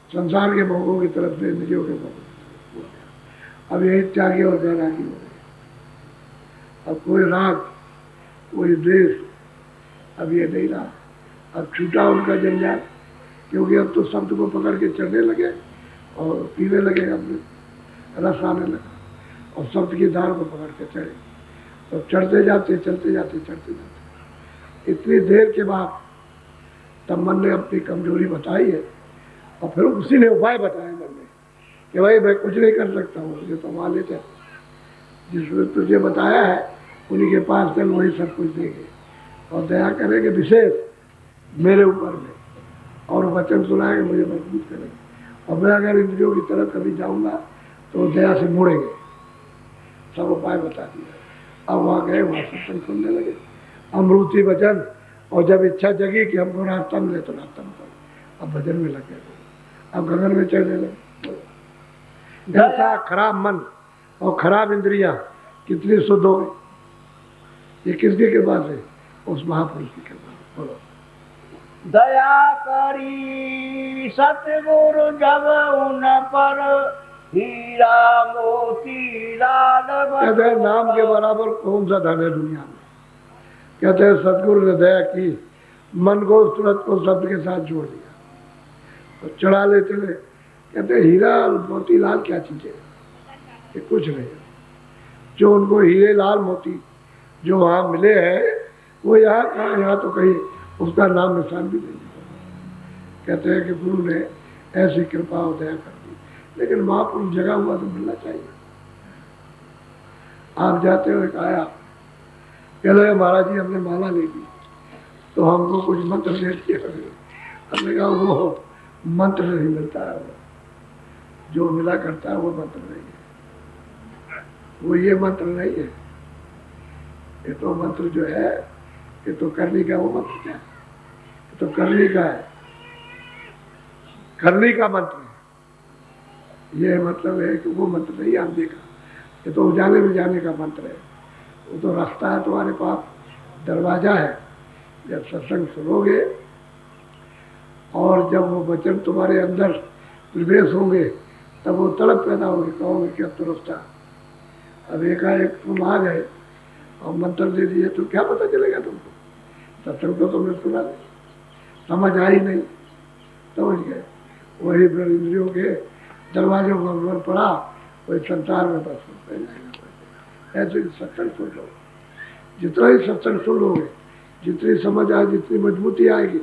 संसार के भोगों की तरफ से, निजों के भोगों की तरफ। अब यही त्यागी और बैरागी हो गई। अब कोई राग, कोई द्वेष अब ये नहीं रहा। अब छूटा उनका जंजाल, क्योंकि अब तो शब्द को पकड़ के चढ़ने लगे और पीने लगे, अपने रस आने लगा और शब्द की धार को पकड़ के चढ़े तो चढ़ते जाते, चलते जाते, चढ़ते जाते। इतनी देर के बाद तब मन ने अपनी कमजोरी बताई है और फिर उसी ने उपाय बताया मन ने कि भाई मैं कुछ नहीं कर सकता हूँ, मुझे तो मान लेते, जिसने तुझे बताया है उन्हीं के पास चल, वही सब कुछ देंगे और दया करेंगे विशेष मेरे ऊपर में, और वचन सुनाएंगे, मुझे मजबूत करेंगे। और मैं अगर इंद्रियों की तरफ कभी जाऊंगा तो दया से मुड़ेंगे। सब उपाय बता दिया। अब वहाँ गए, वहाँ सत्संग सुनने लगे, अमृति वचन, और जब इच्छा जगी कि हमको रास्ता मिले तो रास्ता मिला। अब भजन में लग गए, अब गगन में चढ़ने लगे। ऐसा खराब मन और खराब इंद्रियां कितनी शुद्ध हो गई, ये किसकी कृपा से? उस महापुरुष की कृपा। बोलो। दया करी सतगुरु जब उन पर, हीरा मोती लाल। कहते हैं नाम के बराबर कौन सा धन है दुनिया में। कहते हैं सतगुरु ने दया की, मन को, सूरत को शब्द के साथ जोड़ दिया तो चढ़ा लेते थे। कहते हैं हीरा मोती लाल क्या चीज है, ये कुछ नहीं है। जो उनको हीरे लाल मोती जो वहाँ मिले हैं वो यहाँ कहाँ, यहाँ तो कहीं उसका नाम निशान भी नहीं। कहते हैं कि गुरु ने ऐसी कृपा और दया कर दी, लेकिन महापुरुष जगा हुआ तो मिलना चाहिए। आप जाते हो, एक आया, कह रहे महाराज जी हमने माला ले ली तो हमको कुछ मंत्र दे दिया। हमने कहा वो मंत्र नहीं मिलता है, जो मिला करता है वो मंत्र नहीं है, वो ये मंत्र नहीं है। ये तो मंत्र जो है, ये तो करने का, वो मंत्र क्या है, ये तो करने का है, करने का मंत्र है। ये मतलब है कि वो मंत्र नहीं आने का, ये तो उजाले में जाने का मंत्र है। वो तो रास्ता है तुम्हारे पास, दरवाजा है। जब सत्संग सुनोगे और जब वो वचन तुम्हारे अंदर प्रवेश होंगे तब वो तड़प पैदा होगी, कहोगे कि अब तो रास्ता। अब एकाएक तुम आ गए और मंत्र दे दिए तो क्या पता चलेगा तुमको? सत्संग तो तुमने सुना नहीं, समझ आई नहीं, समझ गए वही फिर इंद्रियों के दरवाजों को अंदर पड़ा, वही संसार में बस रह जाएगा। ऐसे सत्संग सुन लो, जितना ही सत्संग सुन लोगे, जितनी समझ आए, जितनी मजबूती आएगी,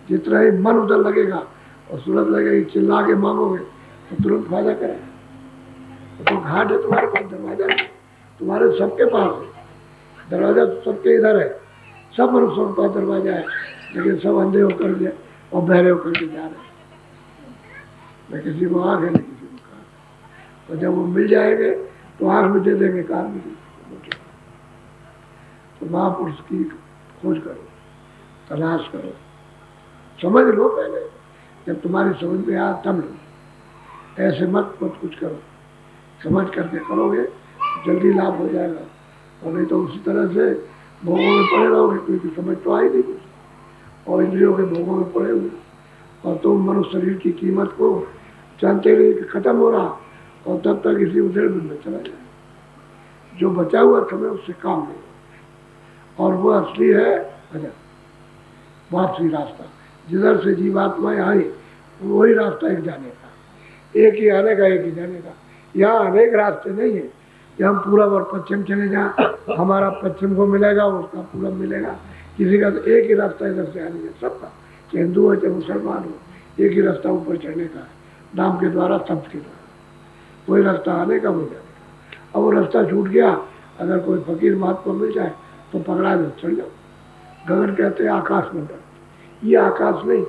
जितना ही मन उधर लगेगा और सूरत लगेगी, चिल्ला के मांगोगे तो तुरंत फायदा करेगा। तो घाट है तुम्हारे पास, दरवाजा है तुम्हारे सबके पास है, दरवाजा तो सबके इधर है, सब मनुष्यों के पास दरवाजा है, लेकिन सब अंधे होकर के और बहरे होकर के जा रहे हैं। न किसी को आँख है, न किसी को कान। तो जब वो मिल जाएंगे तो आँख में दे देंगे, कान में दे देंगे। तो महापुरुष की खोज करो, तलाश करो, समझ लो पहले, जब तुम्हारी समझ में आ तब लो। ऐसे मत कुछ करो, समझ करके करोगे जल्दी लाभ हो जाएगा, और नहीं तो उसी तरह से भोगों में पड़े रहोगे, क्योंकि समझ तो आई नहीं कुछ, और इंद्रियों के भोगों में पड़े हुए, और तुम मनुष्य शरीर की कीमत को जानते रहे कि खत्म हो रहा, और तब तक इसी उधेड़ में चला जाए। जो बचा हुआ समय उससे काम नहीं, और वो असली है भजन, वापसी रास्ता। जिधर से जीवात्माएं आई वही रास्ता एक जाने का, एक ही आने का, एक ही जाने का। यहाँ अनेक रास्ते नहीं है कि हम पूरब और पश्चिम चले जाएं, हमारा पश्चिम को मिलेगा, उसका पूरब मिलेगा। किसी का तो एक ही रास्ता इधर से आने का, सबका, चाहे हिंदू हो चाहे मुसलमान हो, एक ही रास्ता ऊपर चढ़ने का है, नाम के द्वारा, शब्द के द्वारा। कोई रास्ता आने का, वही जाने का। अब वो रास्ता छूट गया, अगर कोई फकीर महात्मा मिल जाए तो पकड़ा दे, चल जाओ। गगन कहते हैं आकाश मंडल, ये आकाश नहीं,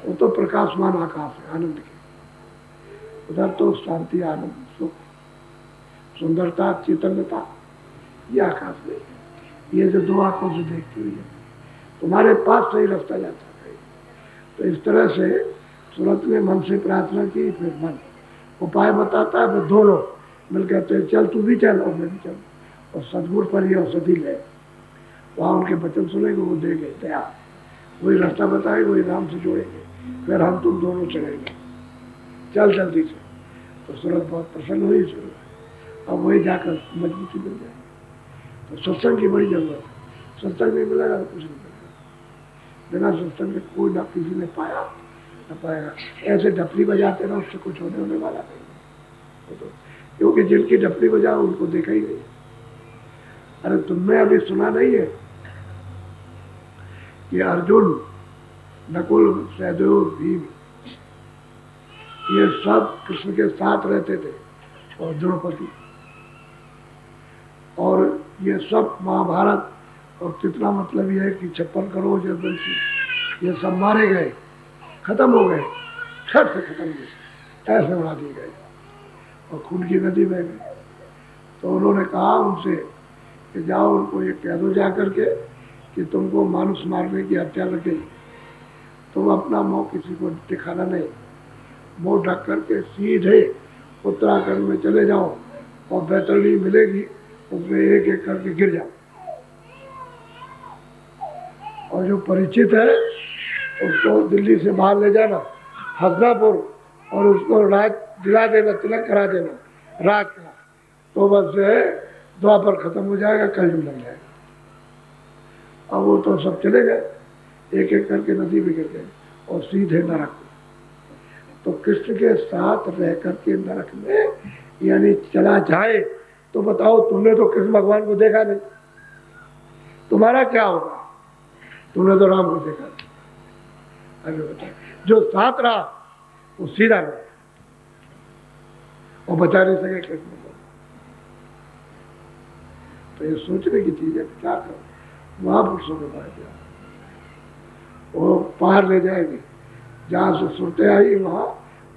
वो तो प्रकाशमान आकाश है, आनंद के। उधर तो शांति, आनंद, सुख, सुंदरता, चैतन्यता, ये आकाश नहीं है। ये जो दो आंखों से देखती हुई है, तुम्हारे पास सही रास्ता जाता है। तो इस तरह से सूरत ने मन से प्रार्थना की, फिर मन उपाय बताता है, फिर दोनों मिल कहते हैं चल तू भी चल और मैं भी चल, और सदगुण पर ये औषधि ले। वहाँ उनके वचन सुनेंगे, वो देंगे तैयार, वही रास्ता बताएंगे, वही नाम से जोड़ेंगे, फिर हम तुम दोनों चलेंगे, चल जल्दी से। तो सूरत बहुत प्रसन्न हुई, अब वही जाकर मजबूती मिल जाएगी। तो सत्संग की बड़ी जरूरत है, सत्संग नहीं मिलेगा तो कुछ नहीं मिलेगा। बिना सत्संग के कोई ना किसी ने पाया न पाएगा। ऐसे डपली बजाते ना, उससे कुछ होने वाला नहीं। तो क्योंकि जिनकी डपली बजाओ उनको देखा ही नहीं। अरे तुमने अभी सुना नहीं है कि अर्जुन, नकुल, सहदेव, भीम, ये सब कृष्ण के साथ रहते थे, और द्रौपदी, और ये सब महाभारत, और कितना मतलब ये है कि 56 करोड़ जयवंशी ये सब मारे गए, खत्म हो गए, छठ से खत्म हुए, ऐसे उड़ा दिए गए, और खून की नदी बह गई। तो उन्होंने कहा उनसे कि जाओ उनको ये कह दो जा करके कि तुमको मानुष मारने की हत्या लगी, तुम अपना मुंह किसी को दिखाना नहीं, मुंह ढक करके सीधे उत्तराखंड में चले जाओ, और बैतरणी मिलेगी, उसमें एक एक करके गिर जाओ, और जो परिचित है उसको दिल्ली से बाहर ले जाना, हसनापुर, और उसको राज दिला देना, तिलक करा देना राज का, तो बस द्वापर खत्म हो जाएगा, कलयुग लग जाएगा। अब वो तो सब चले गए, एक एक करके नदी में गिर गए, और सीधे नरक। तो कृष्ण के साथ रह करके नरक में यानी चला जाए, तो बताओ तुमने तो कृष्ण भगवान को देखा नहीं, तुम्हारा क्या होगा? तुमने तो राम को देखा नहीं। अभी बताओ, जो साथ रहा वो सीधा रहा, और बचा नहीं सके कृष्ण को। तो ये सोचने की चीज है, क्या करो, महापुरुषों के पास जाओ, वो पार ले जाएंगे, जहाँ से सुनते आई वहाँ,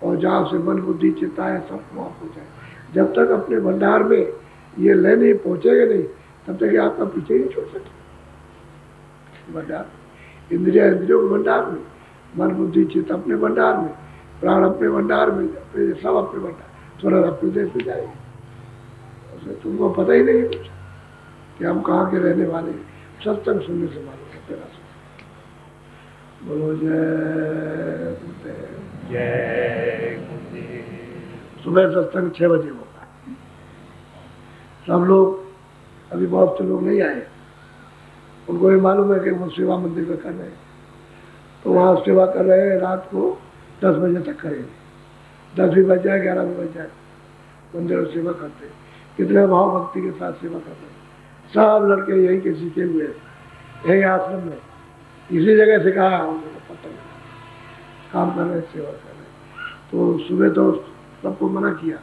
और जहाँ से मन बुद्धि चित्ता है सब वहाँ पहुँचाए। जब तक अपने भंडार में ये ले नहीं पहुँचेगा नहीं, तब तक आपका पीछे ही छोड़ सकते। भंडार, इंद्रिया इंद्रियों के भंडार में, मन बुद्धि चित्त अपने भंडार में, प्राण अपने भंडार में, सब अपने भंडार, थोड़ा अपने देश में जाएंगे। उसमें तुमको पता ही नहीं कुछ कि हम कहाँ के रहने वाले हैं। सत्संग सुनने से मालूम है तेरा। बोलो जय गुरुदेव। जय गुरुदेव। सुबह सत्संग 6 बजे होगा। सब लोग, अभी बहुत से लोग नहीं आए, उनको ये मालूम है कि वो सेवा मंदिर में कर रहे हैं, तो वहाँ सेवा कर रहे हैं, रात को 10 बजे तक करेंगे। 10 भी बज जाए, 11 भी बज जाए, मंदिर में सेवा करते हैं। कितने भाव भक्ति के साथ सेवा कर रहे हैं। सब लड़के यहीं के सीखे हुए हैं, यही आश्रम में, इसी जगह से कहा हम लोग पता नहीं, काम कर रहे, सेवा कर रहे। तो सुबह तो सबको मना किया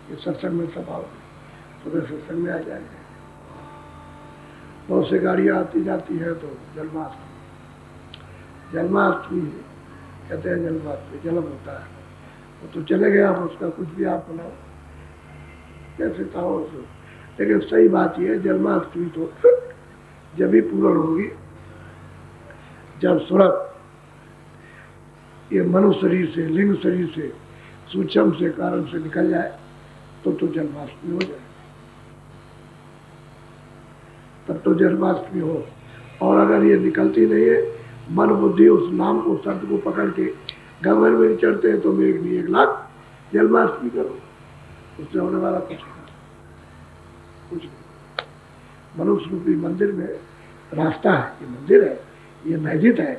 कि सत्संग में सब आओ, सुबह सत्संग में आ जाएंगे। बहुत से गाड़ियाँ आती जाती है। तो जन्माष्टमी कहते हैं, जन्माष्टमी जन्म होता है, तो चले गए, आप उसका कुछ भी आप बनाओ कैसे था हो। लेकिन सही बात यह है, जन्माष्टमी तो जब ही पूर्ण होगी जब सूरत ये मनुष्य शरीर से, लिंग शरीर से, सूक्ष्म से, कारण से निकल जाए, तो जन्माष्टमी हो जाए, तब तो जन्माष्टमी हो। और अगर ये निकलती नहीं है, मन बुद्धि उस नाम को, शब्द को पकड़ के गंगन में चढ़ते हैं, तो मैं 1 लाख जन्माष्टमी करो, उससे होने वाला कुछ नहीं। मनुष्य रूपी मंदिर में रास्ता है, ये मंदिर है, ये मस्जिद है,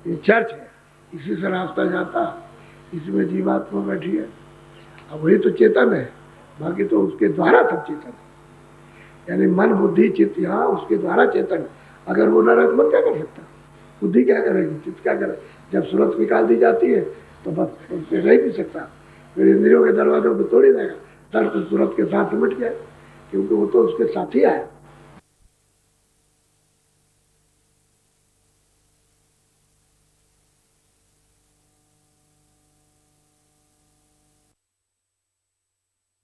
ये चर्च है, इसी से रास्ता जाता है, इसमें जीवात्मा बैठी है। अब वही तो चेतन है, बाकी तो उसके द्वारा सब चेतन है। यानी मन बुद्धि चित्त यहाँ उसके द्वारा चेतन है। अगर वो न रहे तो मन क्या कर सकता, बुद्धि क्या करेगी, चित्त क्या करे। जब सूरत निकाल दी जाती है तो बस उससे रह नहीं सकता, फिर इंद्रियों के दरवाजों पर तोड़ी रहेगा। दर्द सूरत के साथ सिमट गया, क्योंकि वो तो उसके साथ ही आया।